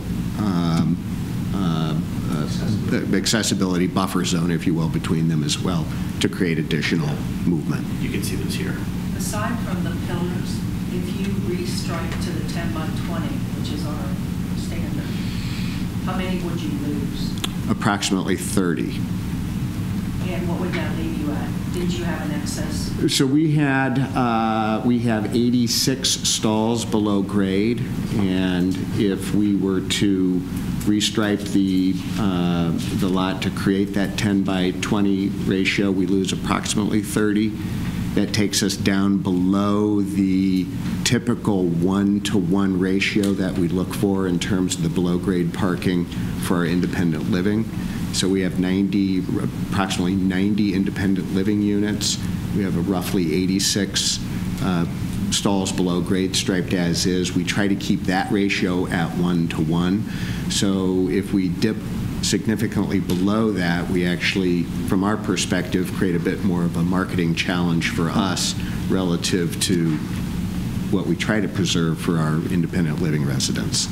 the accessibility buffer zone, if you will, between them as well to create additional movement. You can see this here. Aside from the pillars, if you restripe to the 10 by 20, which is our standard, how many would you lose? Approximately 30. And what would that leave you at? Did you have an excess? So we have 86 stalls below grade, and if we were to restripe the lot to create that 10 by 20 ratio, we lose approximately 30. That takes us down below the typical 1-to-1 ratio that we look for in terms of the below-grade parking for our independent living. So we have approximately 90 independent living units. We have a roughly 86 stalls below grade striped as is. We try to keep that ratio at 1-to-1. So if we dip significantly below that, we actually, from our perspective, create a bit more of a marketing challenge for us relative to what we try to preserve for our independent living residents.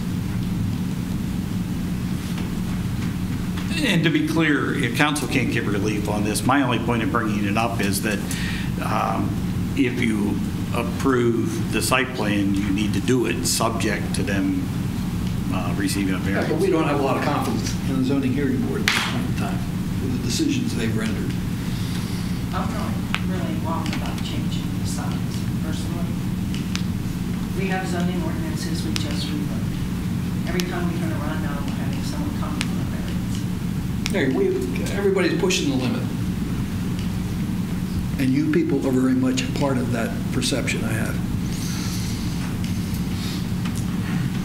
And to be clear, if council can't give relief on this, my only point in bringing it up is that if you approve the site plan, you need to do it subject to them receiving a variance. Yeah, but we don't have a lot of confidence in the zoning hearing board at this point in time with the decisions they've rendered. I'm not really involved about changing the signs, personally. We have zoning ordinances we just rewrote. Every time we turn around now, we're having someone come for a variance. Everybody's pushing the limit. And you people are very much a part of that perception I have.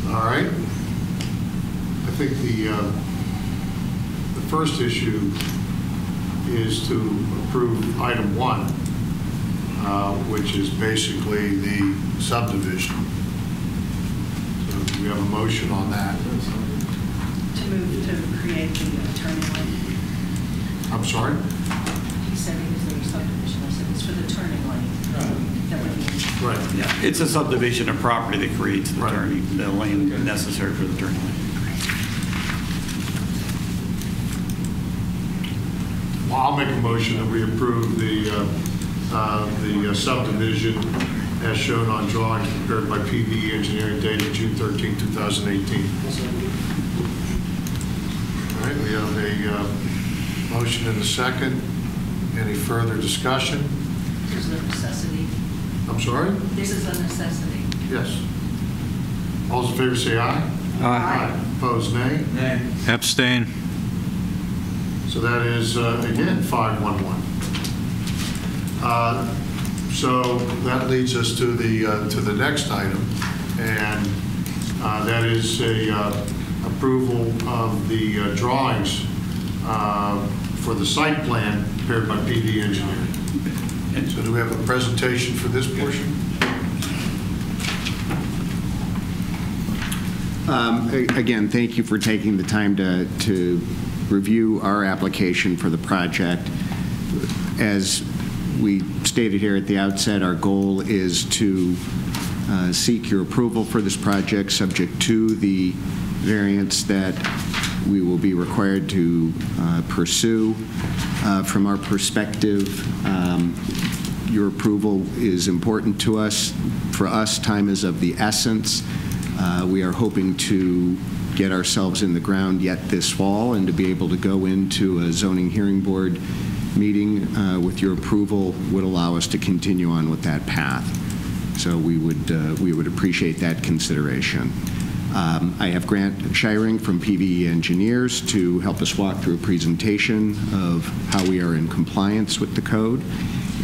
All right. I think the first issue is to approve item 1, which is basically the subdivision. So we have a motion on that. To move to create the turning lane. I'm sorry? He said it was their subdivision. I said it's for the turning lane. That would be. Right. Yeah, it's a subdivision of property that creates the turning, the lane necessary for the turning lane. Well, I'll make a motion that we approve the subdivision as shown on drawings prepared by PVE Engineering dated June 13, 2018. All right, we have a motion and a second. Any further discussion? There's a necessity. I'm sorry? This is a necessity. Yes. All those in favor say aye. Aye. Opposed, nay? Nay. Abstain. So that is, again, 5-1-1. So that leads us to the next item, and that is a approval of the drawings for the site plan prepared by PV Engineering. And so do we have a presentation for this portion? Again, thank you for taking the time to review our application for the project. As we stated here at the outset, our goal is to seek your approval for this project subject to the variance that we will be required to pursue. From our perspective, your approval is important to us. For us, time is of the essence. We are hoping to get ourselves in the ground yet this fall and to be able to go into a zoning hearing board meeting with your approval would allow us to continue on with that path. So we would appreciate that consideration. I have Grant Shiring from PVE Engineers to help us walk through a presentation of how we are in compliance with the code,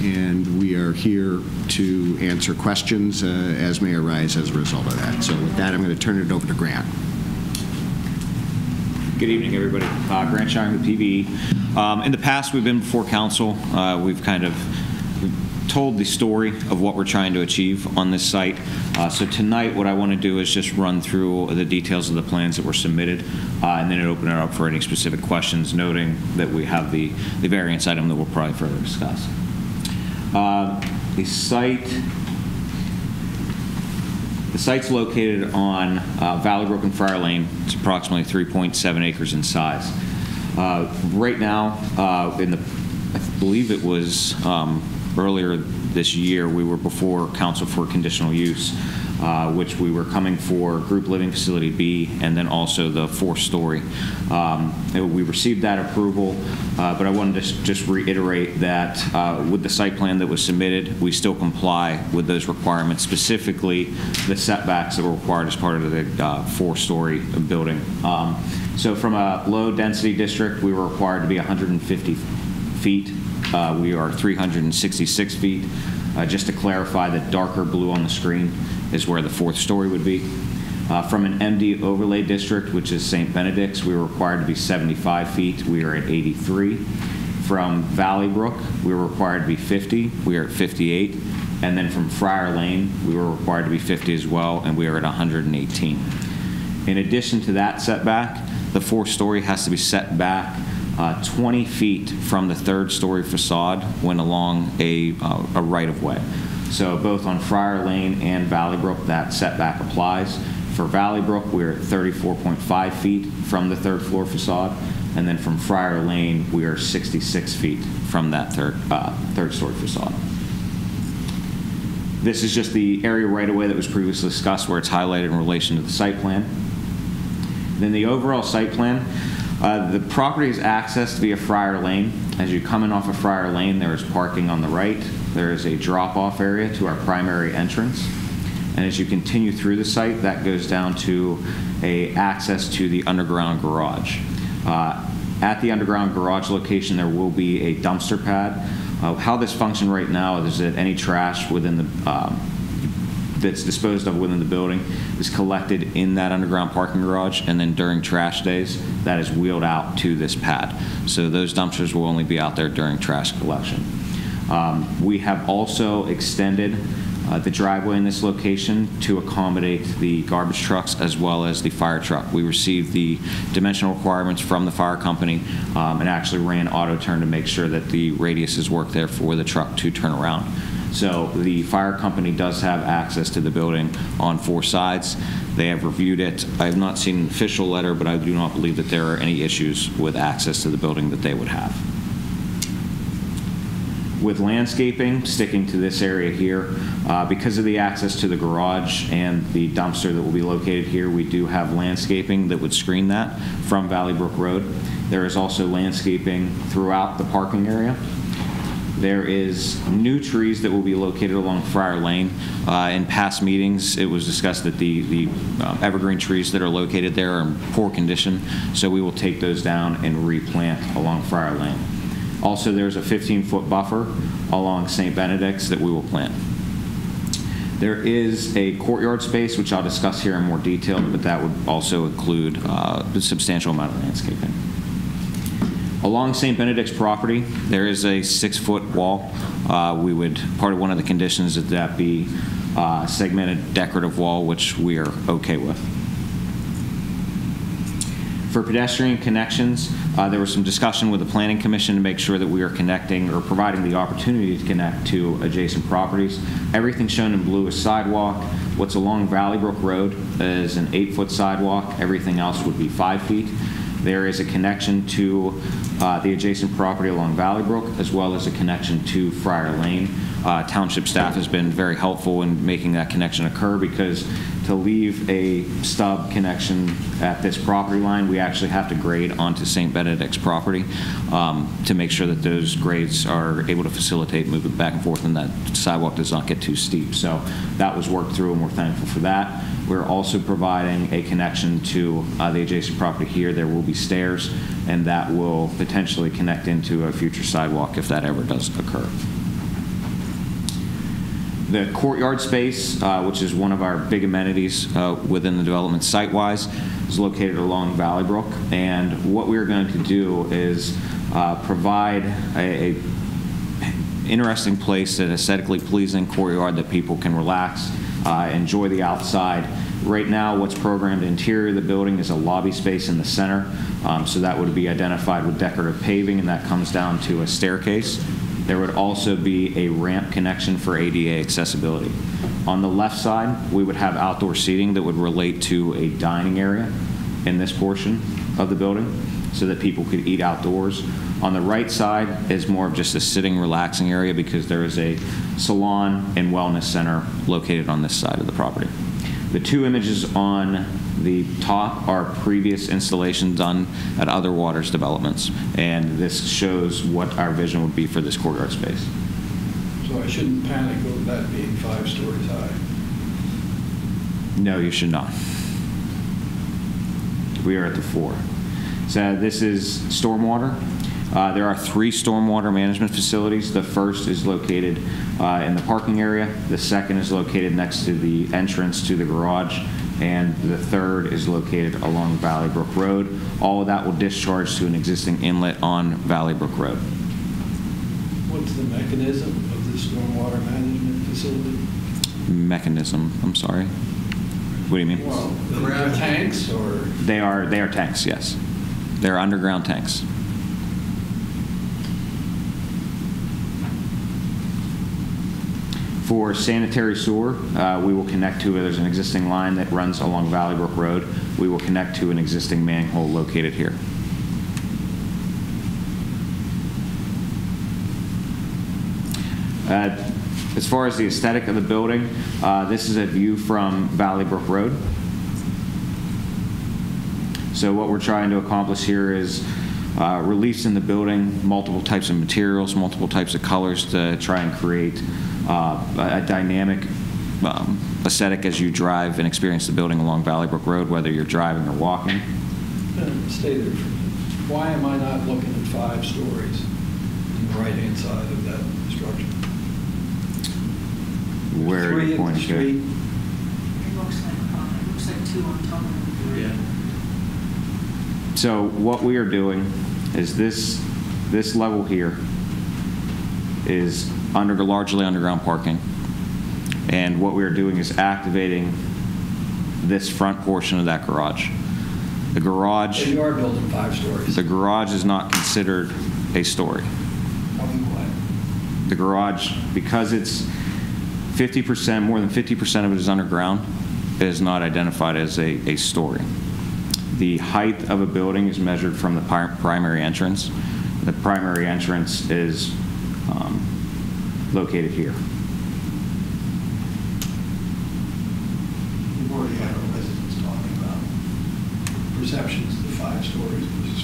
and we are here to answer questions as may arise as a result of that. So with that, I'm going to turn it over to Grant. Good evening, everybody. Grant Shiring with PVE. In the past, we've been before council. We've kind of told the story of what we're trying to achieve on this site. So tonight, what I want to do is just run through the details of the plans that were submitted, and then open it up for any specific questions, noting that we have the variance item that we'll probably further discuss. The site's located on Valley Brook and Friar Lane. It's approximately 3.7 acres in size. Right now, I believe it was earlier this year, we were before council for conditional use, which we were coming for group living facility B and then also the 4-story. We received that approval, but I wanted to just reiterate that with the site plan that was submitted, we still comply with those requirements, specifically the setbacks that were required as part of the 4-story building. So from a low density district, we were required to be 150 feet. We are 366 feet. Just to clarify, the darker blue on the screen is where the 4th story would be. From an MD overlay district, which is St. Benedict's, we were required to be 75 feet. We are at 83. From Valley Brook, we were required to be 50. We are at 58. And then from Friar Lane, we were required to be 50 as well, and we are at 118. In addition to that setback, the 4-story has to be set back 20 feet from the 3rd-story facade when along a right-of-way. So both on Friar Lane and Valley Brook, that setback applies. For Valley Brook, we're at 34.5 feet from the 3rd floor facade, and then from Friar Lane, we are 66 feet from that 3rd-story facade. This is just the area right-of-way that was previously discussed, where it's highlighted in relation to the site plan. Then the overall site plan, the property is accessed via Friar Lane. As you come in off of Friar Lane, there is parking on the right. There is a drop-off area to our primary entrance. And as you continue through the site, that goes down to access to the underground garage. At the underground garage location, there will be a dumpster pad. How this functions right now is that any trash within the that's disposed of within the building is collected in that underground parking garage, and then during trash days, that is wheeled out to this pad. So those dumpsters will only be out there during trash collection. We have also extended the driveway in this location to accommodate the garbage trucks as well as the fire truck. We received the dimensional requirements from the fire company and actually ran auto turn to make sure that the radiuses work there for the truck to turn around. So the fire company does have access to the building on 4 sides. They have reviewed it. I have not seen an official letter, but I do not believe that there are any issues with access to the building that they would have. With landscaping, sticking to this area here, because of the access to the garage and the dumpster that will be located here, we do have landscaping that would screen that from Valley Brook Road. There is also landscaping throughout the parking area. There is new trees that will be located along Friar Lane. In past meetings, it was discussed that the evergreen trees that are located there are in poor condition, so we will take those down and replant along Friar Lane. Also, there's a 15-foot buffer along St. Benedict's that we will plant. There is a courtyard space, which I'll discuss here in more detail, but that would also include a substantial amount of landscaping. Along St. Benedict's property, there is a 6-foot wall. Part of one of the conditions is that be segmented decorative wall, which we are okay with. For pedestrian connections, there was some discussion with the Planning Commission to make sure that we are connecting or providing the opportunity to connect to adjacent properties. Everything shown in blue is sidewalk. What's along Valley Brook Road is an 8-foot sidewalk. Everything else would be 5 feet. There is a connection to the adjacent property along Valley Brook, as well as a connection to Friar Lane. Township staff has been very helpful in making that connection occur, because to leave a stub connection at this property line, we actually have to grade onto St. Benedict's property to make sure that those grades are able to facilitate moving back and forth and that sidewalk does not get too steep. So that was worked through, and we're thankful for that. We're also providing a connection to the adjacent property here. There will be stairs, and that will potentially connect into a future sidewalk if that ever does occur. The courtyard space, which is one of our big amenities within the development site-wise, is located along Valley Brook. And what we're going to do is provide a interesting place, an aesthetically pleasing courtyard that people can relax, enjoy the outside. Right now, what's programmed interior of the building is a lobby space in the center. So that would be identified with decorative paving, and that comes down to a staircase. There would also be a ramp connection for ADA accessibility. On the left side, we would have outdoor seating that would relate to a dining area in this portion of the building. so that people could eat outdoors. On the right side is more of just a sitting, relaxing area because there is a salon and wellness center located on this side of the property. The two images on the top are previous installations done at other waters developments, and this shows what our vision would be for this courtyard space. So I shouldn't panic over that being 5 stories high. No, you should not. We are at the 4. So this is stormwater. There are 3 stormwater management facilities. The first is located in the parking area. The second is located next to the entrance to the garage. And the third is located along Valley Brook Road. All of that will discharge to an existing inlet on Valley Brook Road. What's the mechanism of the stormwater management facility? Mechanism, I'm sorry. What do you mean? Well, ground tanks or? They are tanks, yes. They're underground tanks. For sanitary sewer, we will connect to, there's an existing line that runs along Valley Brook Road. We will connect to an existing manhole located here. As far as the aesthetic of the building, this is a view from Valley Brook Road. So what we're trying to accomplish here is release in the building multiple types of materials, multiple types of colors to try and create a dynamic aesthetic as you drive and experience the building along Valley Brook Road, whether you're driving or walking. Stay there. Why am I not looking at 5 stories on the right-hand side of that structure? Where are you pointing to? It looks like 2 on top of the 3. Yeah. So what we are doing is this level here is largely underground parking. And what we are doing is activating this front portion of that garage. The garage... So you are building 5 stories. The garage is not considered a story. I'll be quiet. The garage, because it's 50%, more than 50% of it is underground, it is not identified as a story. The height of a building is measured from the primary entrance. The primary entrance is located here. We've already had our residents talking about perceptions of the 5 stories versus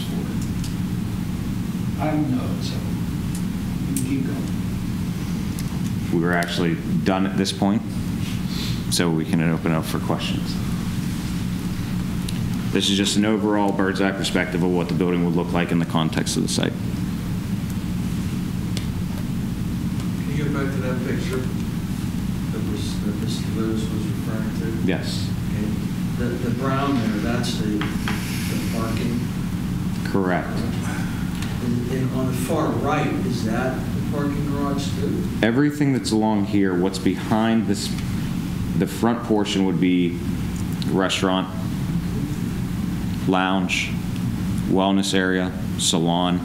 4. I don't know, so you can keep going. We were actually done at this point, so we can open up for questions. This is just an overall bird's eye perspective of what the building would look like in the context of the site. Can you go back to that picture that Mr. Lewis was referring to? Yes. Okay. The brown there, that's the parking? Correct. And on the far right, is that the parking garage too? Everything that's along here, what's behind this, the front portion would be restaurant, lounge, wellness area, salon.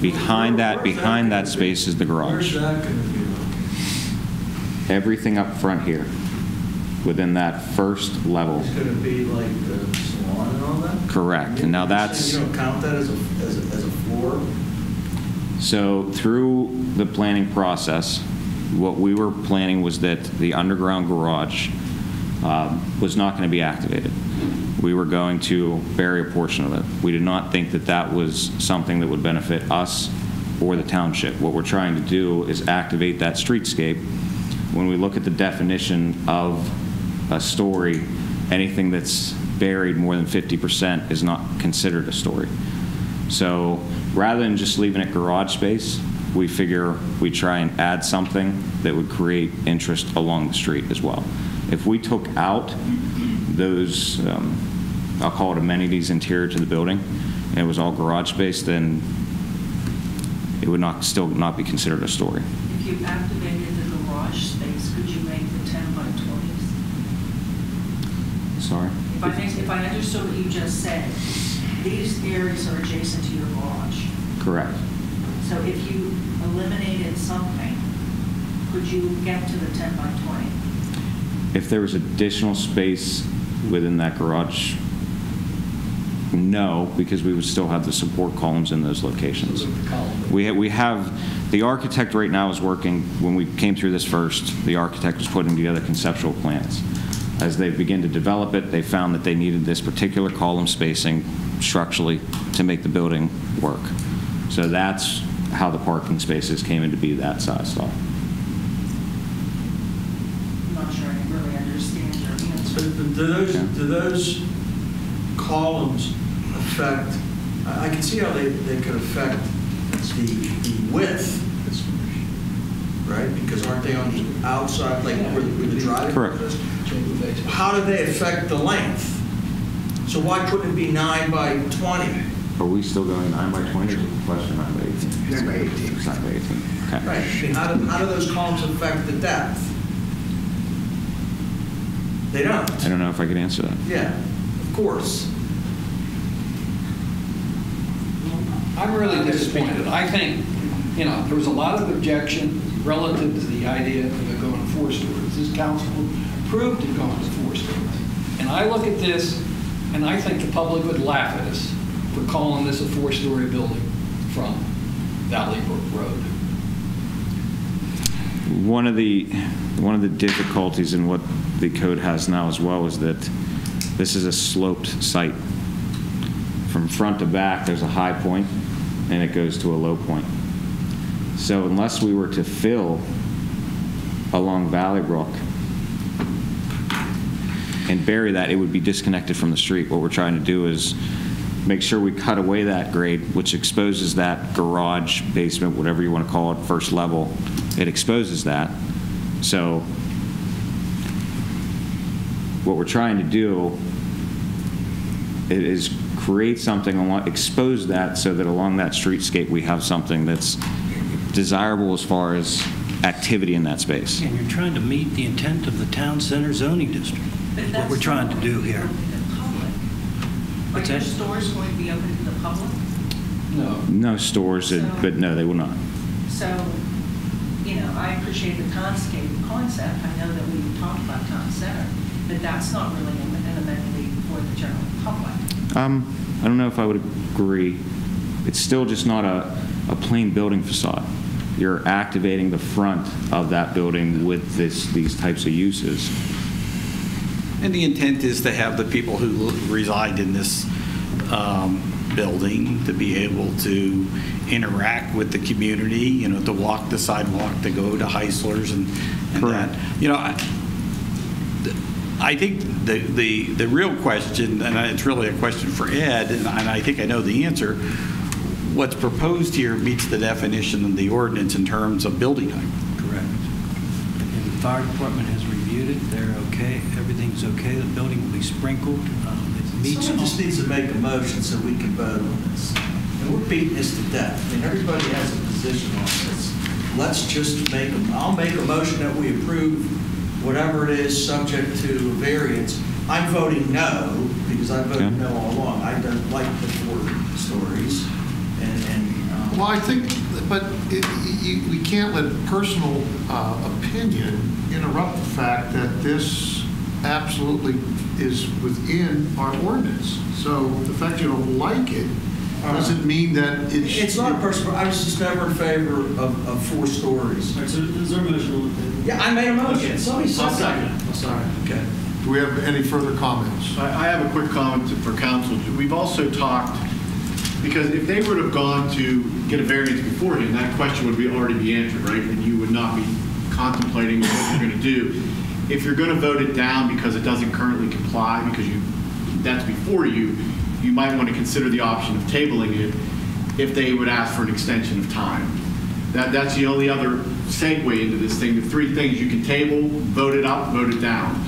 Behind that space is the garage. Where's that going to be located? Everything up front here, within that first level. It's going to be like the salon and all that? Correct. And now that's... You don't count that as a floor? So through the planning process, what we were planning was that the underground garage was not going to be activated. We were going to bury a portion of it. We did not think that that was something that would benefit us or the township. What we're trying to do is activate that streetscape. When we look at the definition of a story, anything that's buried more than 50% is not considered a story. So rather than just leaving it garage space, we figure we try and add something that would create interest along the street as well. If we took out those, I'll call it amenities interior to the building, and it was all garage space, then it would still not be considered a story. If you activated the garage space, could you make the 10 by 20s? Sorry? If I understood what you just said, these areas are adjacent to your garage. Correct. So if you eliminated something, could you get to the 10 by 20? If there was additional space within that garage, No, because we would still have the support columns in those locations. We have, the architect right now is working, when we came through this first, the architect was putting together conceptual plans. As they begin to develop it, they found that they needed this particular column spacing structurally to make the building work. So that's how the parking spaces came into be that size stall. I'm not sure I really understand your answer. Do those columns affect, I can see how they could affect the width, right? Because aren't they on the outside, like where the drive? Correct. How do they affect the length? So why couldn't it be 9 by 20? Are we still going 9 by 20 or is the question 9 by 18? 9 by 18. It's 9 by 18. Okay. Right. I mean, how do those columns affect the depth? They don't. I don't know if I could answer that. Yeah, of course. I'm really disappointed. I think, there was a lot of objection relative to the idea of it going to 4 stories. This council approved it going to 4 stories. And I look at this, and I think the public would laugh at us for calling this a 4-story building from Valley Brook Road. One of the difficulties in what the code has now as well is that this is a sloped site. From front to back, there's a high point, and it goes to a low point. So unless we were to fill along Valley Brook and bury that, it would be disconnected from the street. What we're trying to do is make sure we cut away that grade, which exposes that garage, basement, whatever you want to call it, first level. It exposes that. So what we're trying to do is create something, expose that so that along that streetscape we have something that's desirable as far as activity in that space. And you're trying to meet the intent of the town center zoning district. That's what we're trying to do here. Are your stores going to be open to the public? No. No stores, but no, they will not. So, I appreciate the townscape concept. I know that we've talked about town center, but that's not really an amenity for the general public. I don't know if I would agree. It's still just not a plain building facade. You're activating the front of that building with these types of uses. And the intent is to have the people who reside in this building to be able to interact with the community, to walk the sidewalk, to go to Heisler's and that. I think the real question, and it's really a question for Ed, and I think I know the answer, what's proposed here meets the definition of the ordinance in terms of building height. Correct. And the fire department has reviewed it. They're okay. Everything's okay. The building will be sprinkled. It meets. Someone just needs to make a motion so we can vote on this. And we're beating this to death. I mean, everybody has a position on this. Let's just I'll make a motion that we approve whatever it is subject to variance. I'm voting no because I voted no all along. I don't like the 4 stories. Well, I think, but we can't let personal opinion interrupt the fact that this absolutely is within our ordinance. So the fact you don't like it doesn't mean that it's not personal. I was just never in favor of 4 stories. All right, so is there a motion on the table? Yeah, I made a motion. Okay. Somebody said I'll second it. Okay. Do we have any further comments? I have a quick comment for council. We've also talked, because if they would have gone to get a variance beforehand, that question would already be answered, right? And you would not be contemplating what you're going to do. If you're going to vote it down because it doesn't currently comply, because that's before you, you might want to consider the option of tabling it if they would ask for an extension of time. That's the only other segue into this thing. The 3 things you can table, vote it up, vote it down.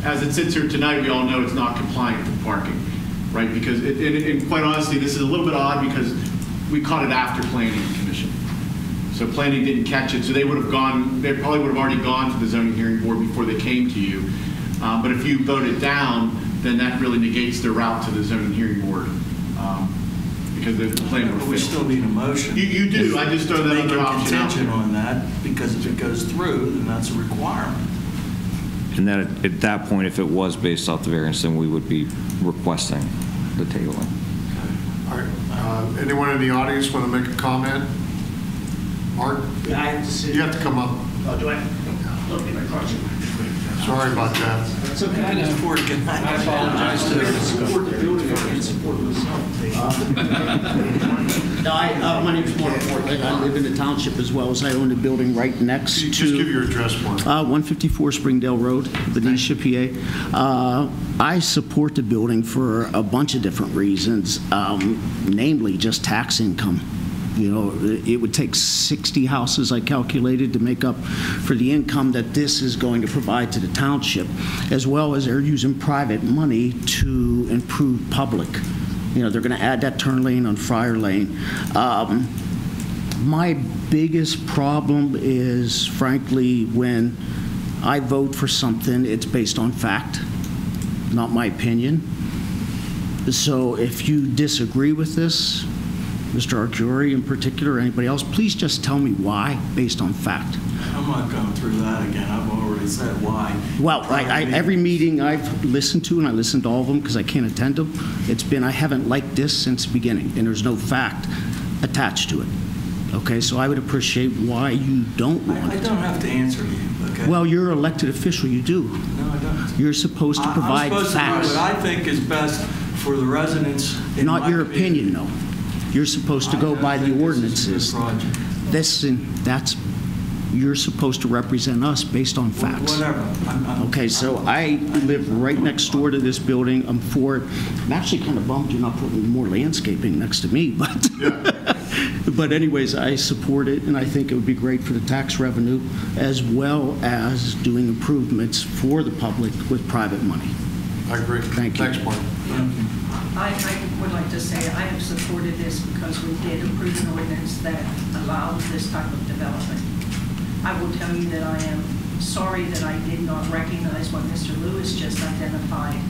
As it sits here tonight, we all know it's not compliant with parking, right? Because, and quite honestly, this is a little bit odd because we caught it after Planning Commission. So planning didn't catch it, so they probably would have already gone to the zoning hearing board before they came to you. But if you vote it down, then that really negates their route to the zoning hearing board. Because the plan would fail. We still need a motion. You do. I just throw that make other a option out contention there. on that, because if it goes through, then that's a requirement. And then at that point, if it was based off the variance, then we would be requesting the tabling. All right. Anyone in the audience want to make a comment? Mark? Yeah, I have to sit. You have to come up. Oh, do I have to come up? Look at my cards. Sorry about that. It's okay. I apologize to support the building and support myself. No, my name is Mark Portland. I live in the township as well as I own the building right next to. Just give your address, Mark. 154 Springdale Road, Venetia, PA. I support the building for a bunch of different reasons, namely just tax income. You know, it would take 60 houses, I calculated, to make up for the income that this is going to provide to the township, as well as they're using private money to improve public. You know, they're going to add that turn lane on Friar Lane. My biggest problem is, frankly, when I vote for something, it's based on fact, not my opinion. So if you disagree with this, Mr. Arcuri in particular, or anybody else, please just tell me why, based on fact. I'm not going through that again. I've already said why. Well, every meeting I've listened to, and I listened to all of them because I can't attend them, it's been, I haven't liked this since the beginning, and there's no fact attached to it. Okay, so I would appreciate why you don't want it. I don't have to answer you, okay? Well, you're an elected official, you do. No, I don't. You're supposed to provide I'm supposed facts. to do what I think is best for the residents in Not my your community. opinion, though. You're supposed to go by the ordinances. You're supposed to represent us based on facts. Whatever. Okay, so I live right next door to this building. I'm for it. I'm actually kind of bummed you're not putting more landscaping next to me, but but anyways, I support it, and I think it would be great for the tax revenue as well as doing improvements for the public with private money. I agree. Thank you. Thanks, Mark. I would like to say I have supported this because we did approve an ordinance that allowed this type of development. I will tell you that I am sorry that I did not recognize what Mr. Lewis just identified,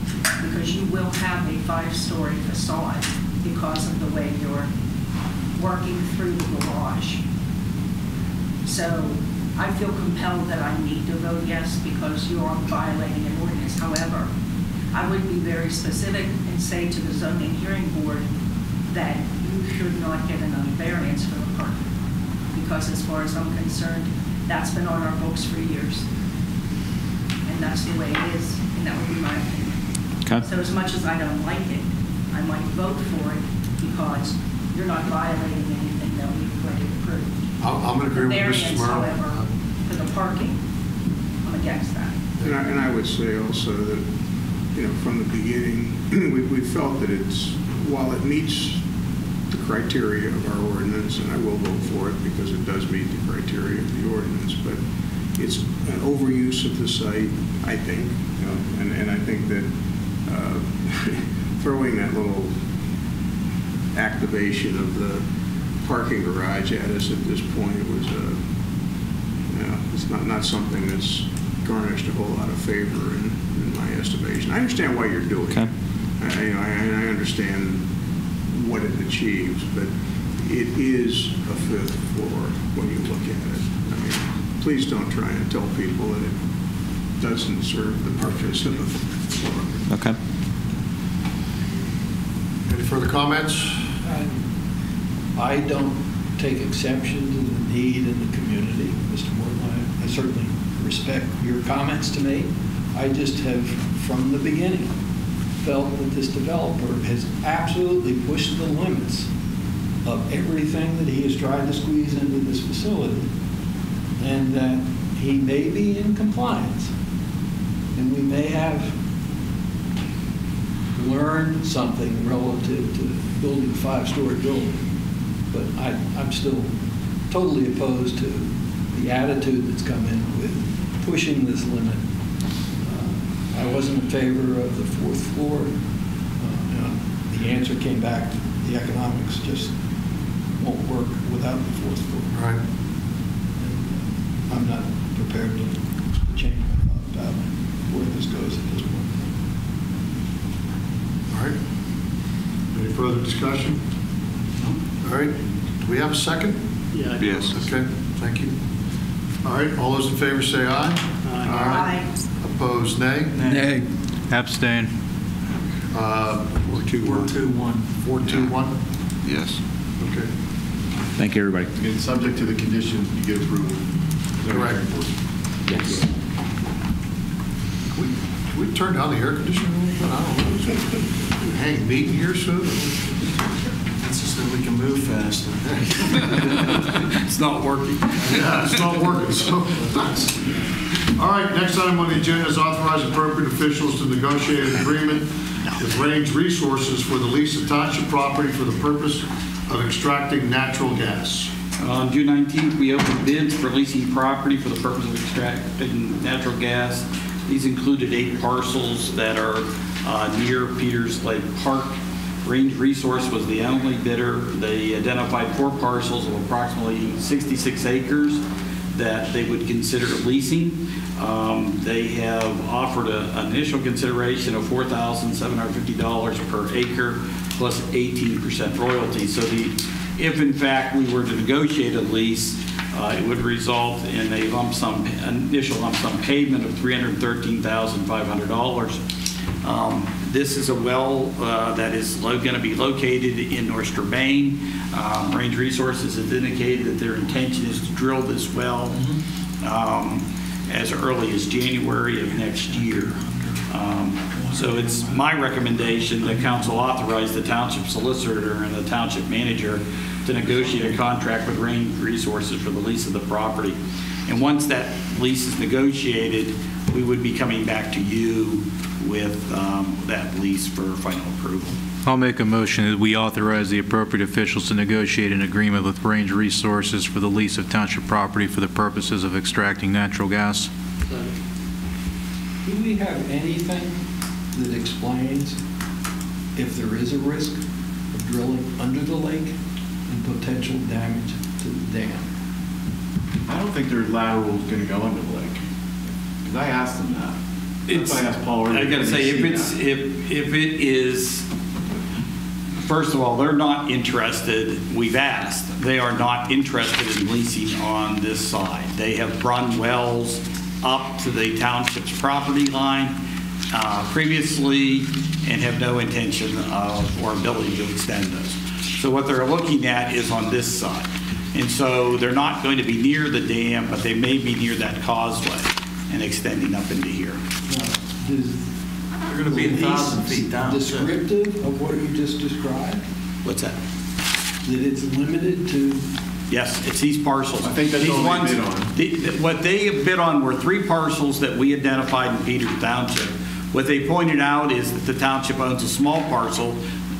because you will have a 5-story facade because of the way you're working through the garage. So I feel compelled that I need to vote yes because you are violating an ordinance. However, I would be very specific and say to the zoning hearing board that you should not get another variance for the parking. Because as far as I'm concerned, that's been on our books for years. And that's the way it is, and that would be my opinion. Okay. So as much as I don't like it, I might vote for it because you're not violating anything that we've already approved. I'm going to agree with Mrs. Variance, Merrill. however, for the parking, I'm against that. And I would say also that, you know, from the beginning, we felt that it's, while it meets the criteria of our ordinance, and I will vote for it because it does meet the criteria of the ordinance, but it's an overuse of the site, I think, you know, and I think that throwing that little activation of the parking garage at us at this point was, you know, it's not something that's garnished a whole lot of favor in my estimation. I understand why you're doing it. I understand what it achieves, but it is a fifth floor when you look at it. I mean, please don't try and tell people that it doesn't serve the purpose of a fifth floor. Okay. Any further comments? I don't take exception to the need in the community, Mr. Morton. I certainly respect your comments to me. I just have, from the beginning, felt that this developer has absolutely pushed the limits of everything that he has tried to squeeze into this facility, and that he may be in compliance, and we may have learned something relative to building a 5-story building. But I'm still totally opposed to the attitude that's come in with pushing this limit. I wasn't in favor of the 4th floor. The answer came back, the economics just won't work without the 4th floor. Right. I'm not prepared to change my thought about where this goes at this point. All right. Any further discussion? All right. Do we have a second? Yeah. Yes. Okay. Thank you. All right. All those in favor say aye. Aye. Opposed, nay. Nay. Abstain. 421. 421? Yes. Okay. Thank you, everybody. And subject to the condition, you get approval. Correct. Yes. Can we turn down the air conditioning a little bit? I don't know. We hang meeting here soon? That's just that we can move faster. It's not working. Yeah, it's not working, so. All right, next item on the agenda is authorize appropriate officials to negotiate an agreement with Range Resources for the lease of township property for the purpose of extracting natural gas. On June 19th, we opened bids for leasing property for the purpose of extracting natural gas. These included 8 parcels that are near Peters Lake Park. Range Resource was the only bidder. They identified 4 parcels of approximately 66 acres that they would consider leasing. They have offered an initial consideration of $4,750 per acre plus 18% royalty. So if in fact we were to negotiate a lease, it would result in a initial lump sum payment of $313,500. This is a well that is going to be located in North Strabane. Range Resources has indicated that their intention is to drill this well as early as January of next year. So it's my recommendation that council authorize the township solicitor and the township manager to negotiate a contract with Range Resources for the lease of the property. And once that lease is negotiated, we would be coming back to you with that lease for final approval. I'll make a motion that we authorize the appropriate officials to negotiate an agreement with Range Resources for the lease of township property for the purposes of extracting natural gas. Do we have anything that explains if there is a risk of drilling under the lake and potential damage to the dam? I don't think their lateral is going to go under the lake. Because I asked them that. That's why I asked Paul earlier. I got to say, if it is, first of all, they're not interested. We've asked. They are not interested in leasing on this side. They have run wells up to the township's property line previously and have no intention of or ability to extend those. So what they're looking at is on this side. And so they're not going to be near the dam, but they may be near that causeway and extending up into here. They're going to be 1,000 feet down. Descriptive of what you just described? What's that? That it's limited to? Yes, it's these parcels. I think that's these all ones, they bid on. What they bid on were 3 parcels that we identified in Peters Township. What they pointed out is that the township owns a small parcel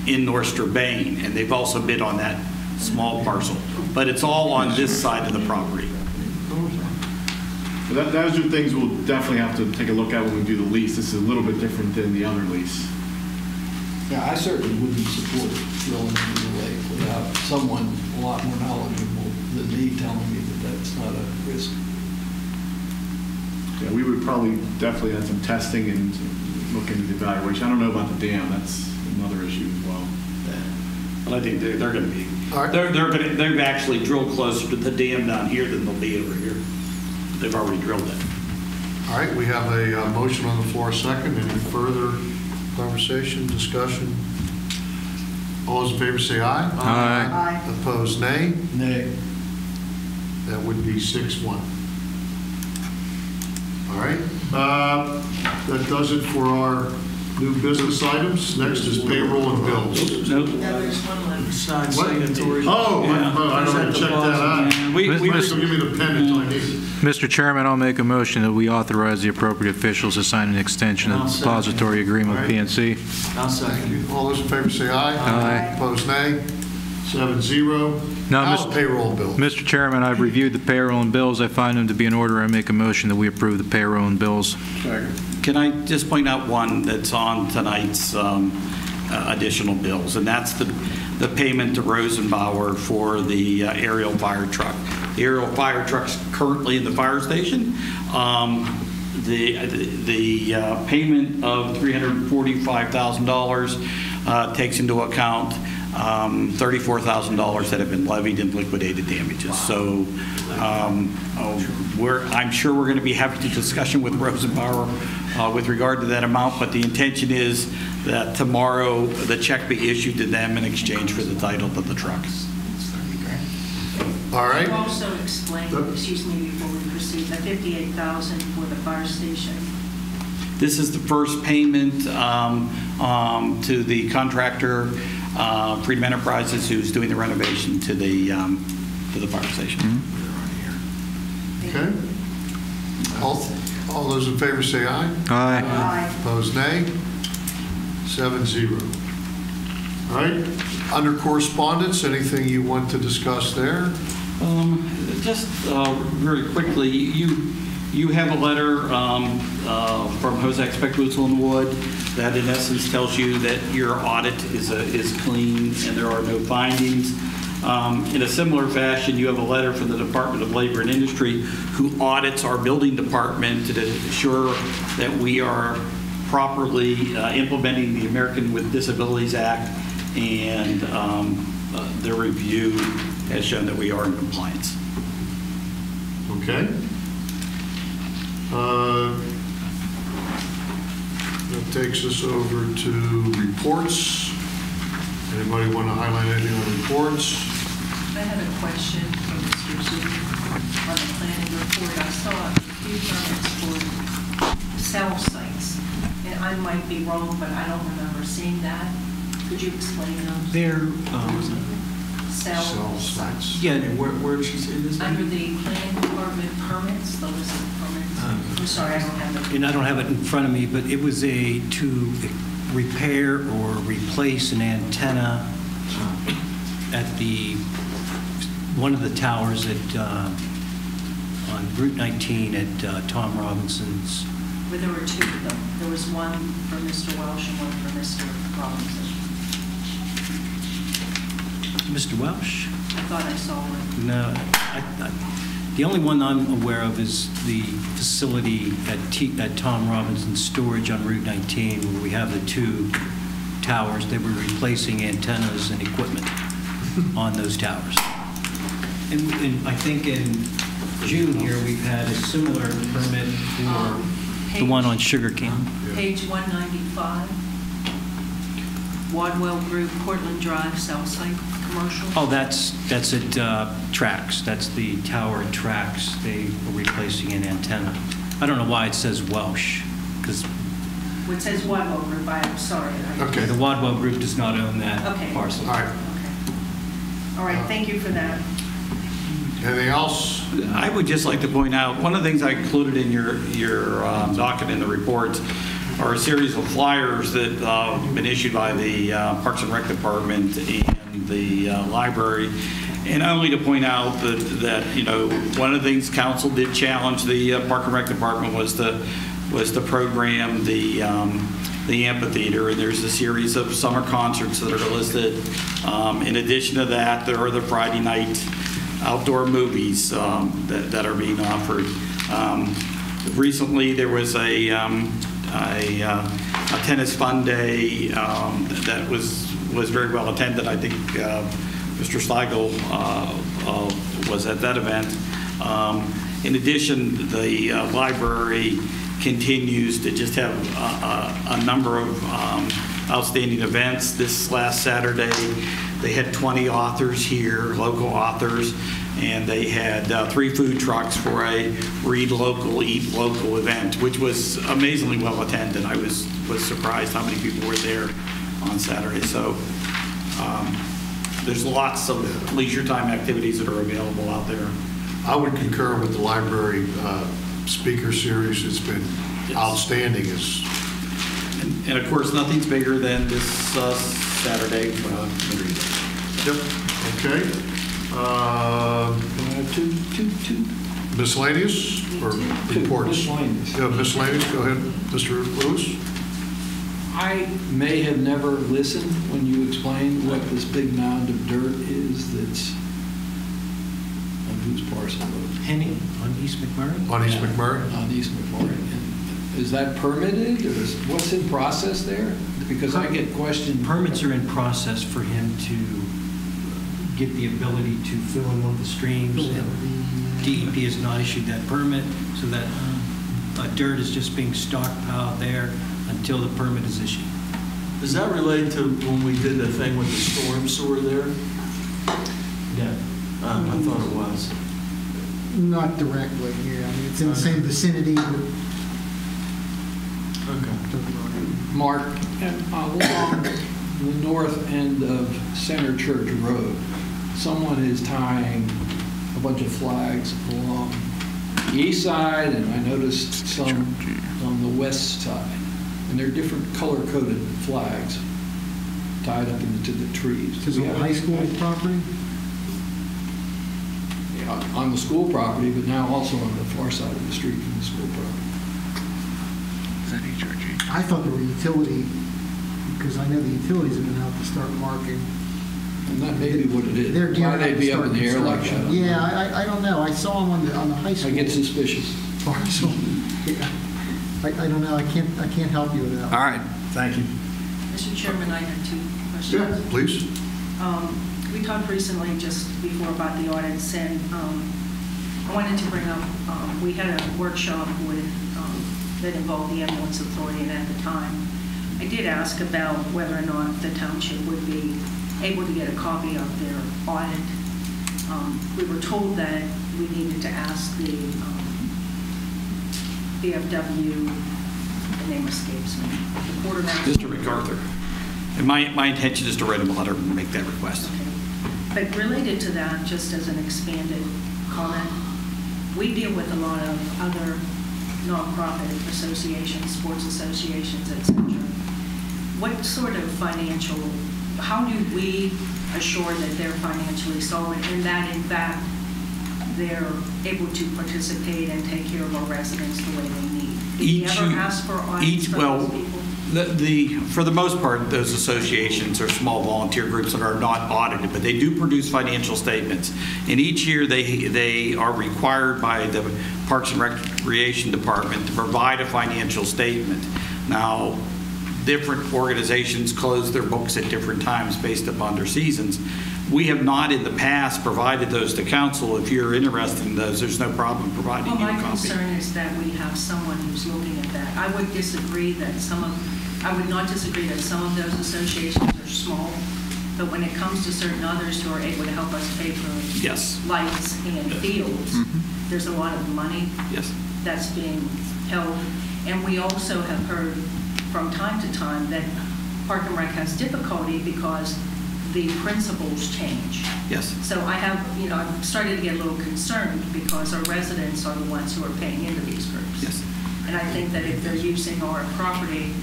in North Strabane, and they've also bid on that small parcel. But it's all on this side of the property. But those are things we'll definitely have to take a look at when we do the lease. This is a little bit different than the other lease. Yeah, I certainly wouldn't support drilling into the lake without someone a lot more knowledgeable than me telling me that that's not a risk. Yeah, we would probably definitely have some testing and look into the evaluation. I don't know about the dam. That's another issue as well. But I think they're going to be. They've actually drilled closer to the dam down here than they'll be over here. They've already drilled it. All right, we have a motion on the floor, second. Any further conversation, discussion? All those in favor say aye. Aye. Opposed, nay. Nay. That would be 6-1. All right, that does it for our new business items. Next is payroll and bills. Nope. No, there's one left. Signed What? signatories. Oh, I don't check that out. We Somebody's gonna give me the pen until I need it. Mr. Chairman, I'll make a motion that we authorize the appropriate officials to sign an extension of the depository agreement with PNC. I'll second you. All those in favor say aye. Aye. Opposed, nay. 7-0. Now the payroll bill. Mr. Chairman, I've reviewed the payroll and bills. I find them to be in order. I make a motion that we approve the payroll and bills. Can I just point out one that's on tonight's additional bills, and that's the payment to Rosenbauer for the aerial fire truck. The aerial fire truck's currently in the fire station. The payment of $345,000 takes into account $34,000 that have been levied in liquidated damages. So I'm sure we're going to be having a discussion with Rosenbauer with regard to that amount, but the intention is that tomorrow the check be issued to them in exchange for the title of the truck. All right. You also explained, excuse me, before we proceed, the $58,000 for the fire station. This is the first payment to the contractor, Freedom Enterprises, who's doing the renovation to the fire station. Okay. All those in favor say aye. Aye. Aye. Opposed, nay. 7-0. All right. Under correspondence, anything you want to discuss there? Just very quickly, you have a letter from Jose Speckluzel and Wood that in essence tells you that your audit is clean and there are no findings. In a similar fashion, you have a letter from the Department of Labor and Industry who audits our building department to ensure that we are properly implementing the American with Disabilities Act, and their review has shown that we are in compliance. Okay. That takes us over to reports. Anybody want to highlight anything on reports? I have a question for Mr. Zoo on the planning report. I saw a few permits for cell sites, and I might be wrong, but I don't remember seeing that. Could you explain those? They're Cell sites. Yeah, where did she say this? Under the planning department permits, the list of permits. I'm sorry, I don't have it. And I don't have it in front of me, but it was to repair or replace an antenna at one of the towers on Route 19 at Tom Robinson's. But there were two of them. There was one for Mr. Welsh and one for Mr. Robinson. Mr. Welsh? I thought I saw one. No. The only one I'm aware of is the facility at Tom Robinson's storage on Route 19, where we have the two towers. They were replacing antennas and equipment on those towers. And I think in June here, we've had a similar permit for the one on Sugar Cane. Page 195. Wadwell Group, Portland Drive, Southside Commercial. Oh, that's at Trax. That's the tower at Trax. They were replacing an antenna. I don't know why it says Welsh, because It says Wadwell Group. I'm sorry. Okay. the Wadwell Group does not own that Okay. parcel. All right. Okay. All right. Thank you for that. Anything else? I would just like to point out, one of the things I included in your docket in the reports are a series of flyers that have been issued by the Parks and Rec Department and the library. And only to point out that one of the things council did challenge the Park and Rec Department was to program the amphitheater, and there's a series of summer concerts that are listed. In addition to that, there are the Friday night outdoor movies that are being offered. Recently, there was a tennis fun day that was very well attended. I think Mr. Steigel was at that event. In addition, the library continues to just have a number of outstanding events. This last Saturday, they had 20 authors here, local authors, and they had 3 food trucks for a Read Local, Eat Local event, which was amazingly well attended. I was surprised how many people were there on Saturday. So there's lots of leisure time activities that are available out there. I would concur with the library speaker series. It's been outstanding. And of course, nothing's bigger than this Saturday. Yep. Okay. Miscellaneous or reports? Yeah, miscellaneous. Go ahead, Mr. Lewis. I may have never listened when you explained what this big mound of dirt is that's on whose parcel? Henny on East McMurray? On East McMurray? On East McMurray. And is that permitted, or what's in process there? because I get questioned. Permits are in process for him to get the ability to fill in one of the streams. DEP has not issued that permit, so that dirt is just being stockpiled there until the permit is issued. Does that relate to when we did the thing with the storm sewer there? Yeah. I thought it was. Not directly, yeah. I mean, it's in the same vicinity. Mark, along the north end of Center Church Road, someone is tying a bunch of flags along the east side, and I noticed some on the west side. And they're different color-coded flags tied up into the trees. To the high school property? Yeah, on the school property, but now also on the far side of the street from the school property. Is that HRG? I thought they were utility, because I know the utilities have been out to start marking. And that may be what it is. They're Why gearing they'd up be to up in start the air like that. construction. Yeah, I don't know. I saw them on the high school. I get suspicious. Parcel. Yeah. I don't know. I can't help you with that. All right, thank you. Mr. Chairman, I have 2 questions. Yeah, please. We talked recently just before about the audits, and I wanted to bring up, we had a workshop with that involved the ambulance authority, and at the time, I did ask about whether or not the township would be able to get a copy of their audit. We were told that we needed to ask the BFW, the name escapes me, the quartermaster. Mr. MacArthur. And my intention is to write him a letter and make that request. Okay. But related to that, just as an expanded comment, we deal with a lot of other nonprofit associations, sports associations, etc. What sort of financial, how do we assure that they're financially solid and that in fact they're able to participate and take care of our residents the way they need? Do you ever ask for audits from those people? For the most part, those associations are small volunteer groups that are not audited, but they do produce financial statements. And each year they are required by the Parks and Recreation Department to provide a financial statement. Now, different organizations close their books at different times based upon their seasons. We have not in the past provided those to council. If you're interested in those, there's no problem providing you a copy. Well, my concern is that we have someone who's looking at that. I would not disagree that some of those associations are small, but when it comes to certain others who are able to help us pay for lights and fields, there's a lot of money that's being held. And we also have heard from time to time that Park and Rec has difficulty because the principles change. Yes. So I have, I'm starting to get a little concerned because our residents are the ones who are paying into these groups. Yes. And I think that if they're using our property,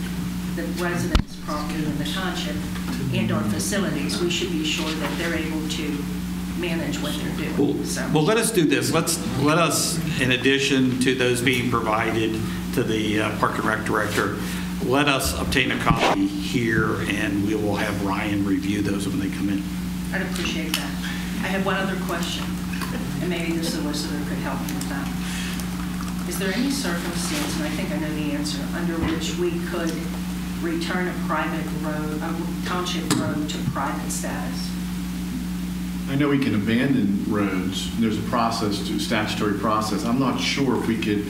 the residents' property in the township and our facilities, we should be sure that they're able to manage what they're doing. Well, let us do this. Let us, in addition to those being provided to the Park and Rec Director, let us obtain a copy here, and we will have Ryan review those when they come in. I'd appreciate that. I have one other question, and maybe the solicitor could help me with that. Is there any circumstance, and I think I know the answer, under which we could return a private road, a township road to private status? I know we can abandon roads. There's a process, a statutory process. I'm not sure if we could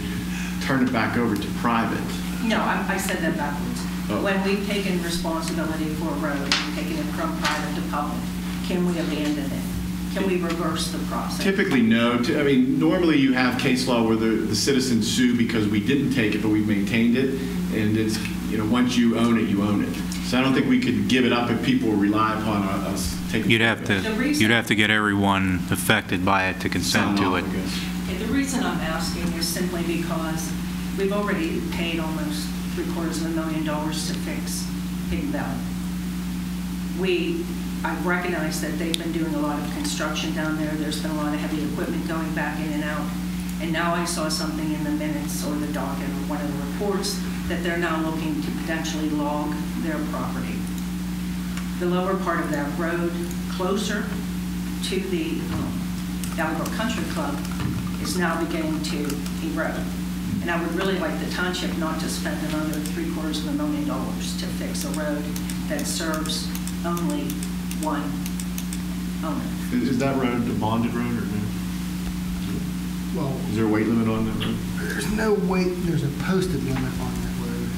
turn it back over to private. No, I said that backwards. Oh. When we've taken responsibility for a road and taken it from private to public, can we abandon it? Can we reverse the process? Typically, no. I mean, normally you have case law where the citizens sue because we didn't take it, but we've maintained it. And it's, once you own it, you own it. So I don't think we could give it up if people rely upon us taking it. You'd have to get everyone affected by it to consent to it. Okay, the reason I'm asking is simply because we've already paid almost $750,000 to fix Pig Valley. I recognize that they've been doing a lot of construction down there. There's been a lot of heavy equipment going back in and out. And now I saw something in the minutes or the docket or one of the reports that they're now looking to potentially log their property. The lower part of that road, closer to the Valley Brook Country Club, is now beginning to erode. And I would really like the township not to spend another $750,000 to fix a road that serves only one owner. Is that road a bonded road or no? Well, Is there a weight limit on that road? there's no weight, there's a posted limit on that road.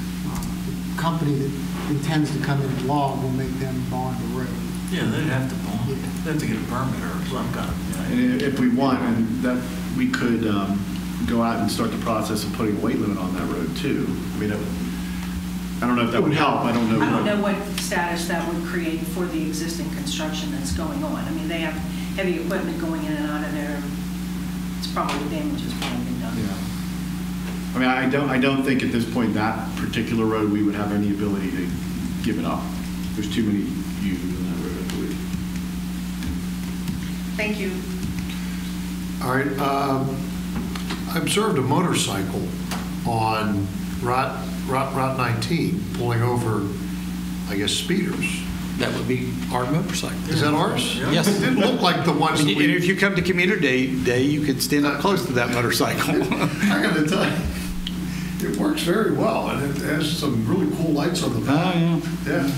The company that intends to come in and log will make them bond the road. Yeah, they'd have to bond. They'd have to get a permit or some kind of. And if we want, and that, we could go out and start the process of putting a weight limit on that road too. I mean, I don't know if that would help. I don't know. I don't know what status that would create for the existing construction that's going on. I mean, they have heavy equipment going in and out of there. It's probably damage has probably been done. Yeah. I mean, I don't think at this point that particular road we would have any ability to give it up. There's too many users on that road, I believe. Thank you. All right. I observed a motorcycle on Route 19 pulling over, I guess, speeders. That would be our motorcycle. Is that ours? Yes. It didn't look like the ones that And we... if you come to Community Day, you could stand up close to that motorcycle. I got to tell you, it works very well, and it has some really cool lights on the back. Oh, Yeah.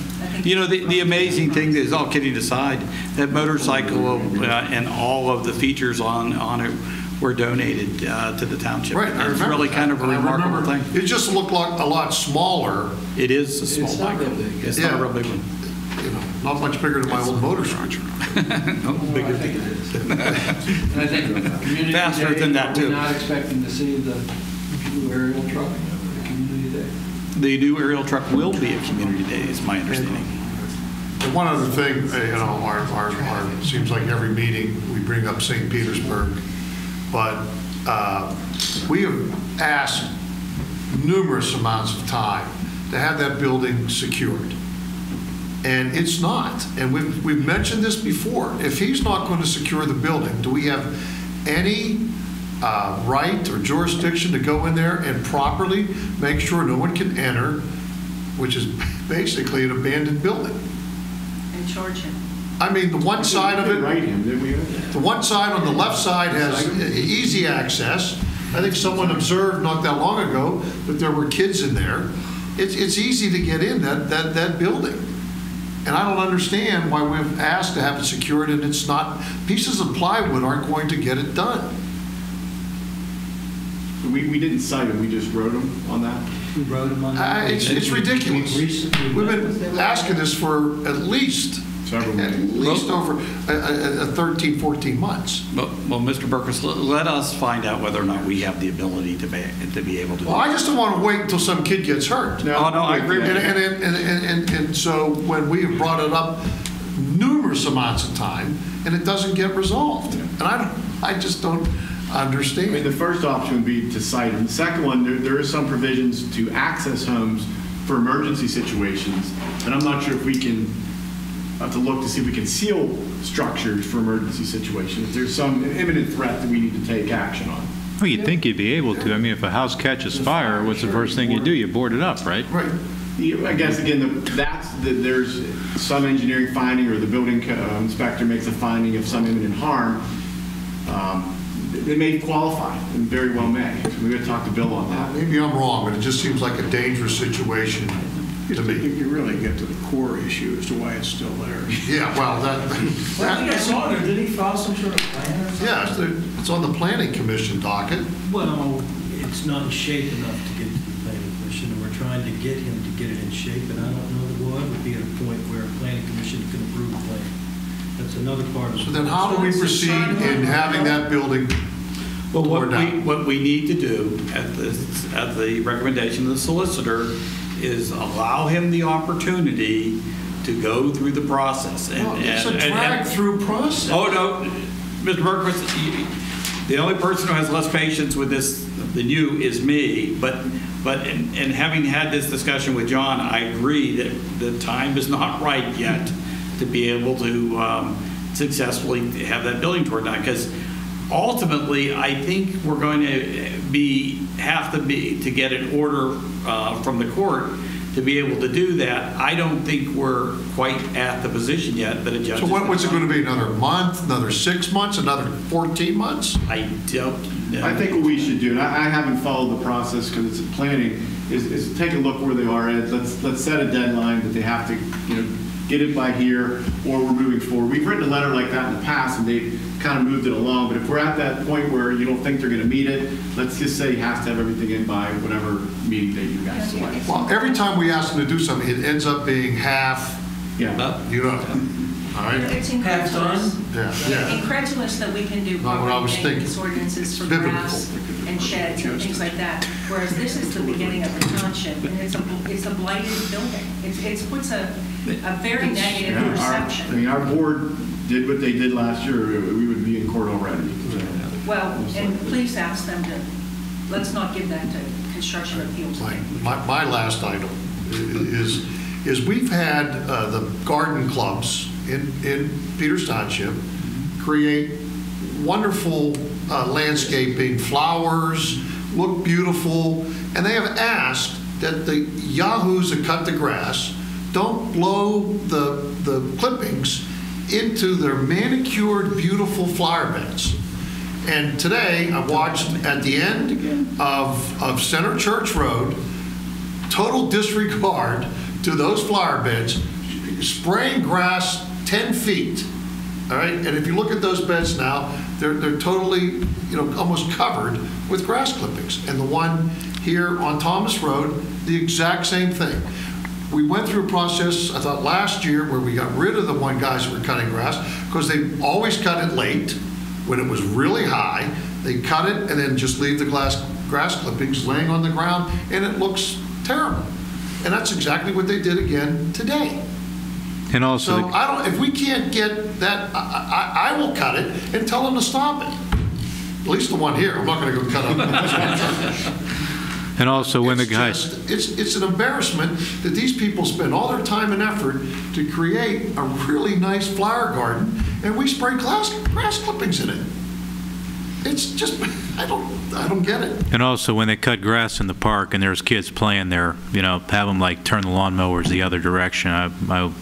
You know, the amazing thing is, all kidding aside, that motorcycle and all of the features on it were donated to the township. Right, I It's remember really that. kind of a I remarkable remember thing. It just looked like a lot smaller. It is a small It's not bike. real big. It's Yeah. not a real big one. You know, not much bigger than my old motorcycle. No, bigger. I think it is. And I think Community Faster Day, than that, too. We're not expecting to see the new aerial truck at Community Day. The new aerial truck will be at Community Day, is my understanding. And one other thing, you know, it seems like every meeting we bring up St. Petersburg, but we have asked numerous amounts of time to have that building secured. And it's not. And we've mentioned this before. If he's not going to secure the building, do we have any right or jurisdiction to go in there and properly make sure no one can enter, which is basically an abandoned building? And charge him. I mean, the one side of it, Write him, did we? the one side on the left side has easy access. I think someone observed not that long ago that there were kids in there. It's easy to get in that building. And I don't understand why we've asked to have it secured and it's not. Pieces of plywood aren't going to get it done. We didn't cite him, we just wrote him on that. We wrote them on that. It's ridiculous. We've been asking this for at least over 13, 14 months. Well, Mr. Burkus, let us find out whether or not we have the ability to be able to do Well, I that. just don't want to wait until some kid gets hurt. Oh, no, I agree with you. And so when we have brought it up numerous amounts of time, and it doesn't get resolved. And I just don't understand. I mean, the first option would be to cite him. The second one, there is some provisions to access homes for emergency situations, and I'm not sure if we can have to look to see if we can seal structures for emergency situations. If there's some imminent threat that we need to take action on. Well, you'd think you'd be able to. I mean, if a house catches fire, what's the first thing you do? You board it up, right? Right. I guess, again, there's some engineering finding, or the building inspector makes a finding of some imminent harm. They may qualify, and very well may. So we're going to talk to Bill on that. Maybe I'm wrong, but it just seems like a dangerous situation to me. You really get to the core issue as to why it's still there. Yeah, well, I think I saw there, did he file some sort of plan or something? yeah, it's on the planning commission docket. Well, it's not in shape enough to get to the planning commission, and we're trying to get him to get it in shape, and I don't know that we'll ever be at a point where a planning commission can approve a plan. That's another part of it. So then how do we proceed in having that building Well, torn down? what we need to do at the recommendation of the solicitor is allow him the opportunity to go through the process. It's a drag-through process. Oh, no, Mr. Berkowitz, the only person who has less patience with this than you is me, but in having had this discussion with John, I agree that the time is not right yet to be able to successfully have that building torn down, because ultimately, I think we're going to have to get an order from the court to be able to do that. I don't think we're quite at the position yet that a judge. So what's it going to be? Another month? Another 6 months? Another 14 months? I don't I think what we should do, and I haven't followed the process because it's planning, is take a look where they are at. Let's set a deadline that they have to, get it by here, or we're moving forward. We've written a letter like that in the past, and they've kind of moved it along. But if we're at that point where you don't think they're going to meet it, let's just say he has to have everything in by whatever meeting date you guys select. Well, every time we ask them to do something, it ends up being half. Yeah. All right. It's incredulous. Yeah. Incredulous that we can do Not what I was property thinking. maintenance ordinances for Biblical. grass and sheds and things like that. Whereas this is the beginning of the township, and it's a blighted building. It puts a very negative perception. Our board did what they did last year. We would be in court already. Well, and please ask them to, let's not give that to construction appeals. My last item is we've had the garden clubs in Peters Township create wonderful landscaping, flowers, look beautiful, and they have asked that the yahoos that cut the grass don't blow the clippings into their manicured, beautiful flower beds. And today, I watched at the end of Center Church Road, total disregard to those flower beds, spraying grass 10 feet. All right, and if you look at those beds now, they're totally, almost covered with grass clippings. And the one here on Thomas Road, the exact same thing. We went through a process, I thought last year, where we got rid of the one guys that were cutting grass because they always cut it late when it was really high. They cut it and then just leave the grass clippings laying on the ground, and it looks terrible. And that's exactly what they did again today. And also, so if we can't get that, I will cut it and tell them to stop it. At least the one here. I'm not going to go cut up. And also, when the guys... It's an embarrassment that these people spend all their time and effort to create a really nice flower garden, and we spray grass clippings in it. It's just, I don't get it. And also, when they cut grass in the park and there's kids playing there, have them like turn the lawnmowers the other direction. I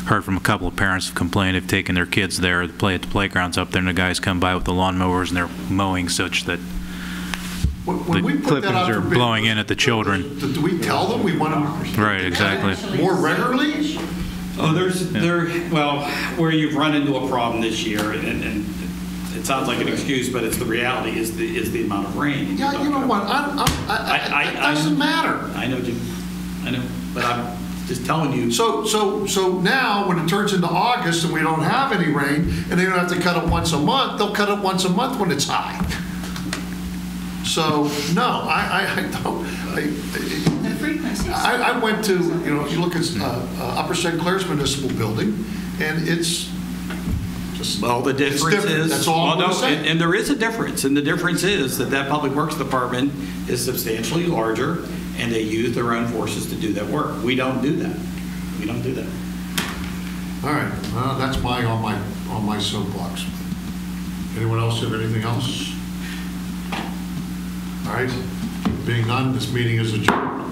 heard from a couple of parents who complained they've taken their kids there to play at the playgrounds up there, and the guys come by with the lawnmowers and they're mowing such that the clippings are blowing in at the children. Do we tell them we want them? Right, exactly. More regularly? Oh, where you've run into a problem this year, and it sounds like an excuse, but it's the reality is the amount of rain. Yeah, you know what? It doesn't matter. I know, Jim. I know, but I'm just telling you. So now, when it turns into August and we don't have any rain, and they don't have to cut it once a month, they'll cut it once a month when it's high. So no, I don't. The frequency. I went to, you look at Upper St. Clair's municipal building, and it's just, the difference is, that's all I'm gonna say. and there is a difference, and the difference is that Public Works Department is substantially larger, and they use their own forces to do that work. We don't do that. We don't do that. All right, well, that's on my soapbox. Anyone else have anything else? All right, being none, this meeting is adjourned.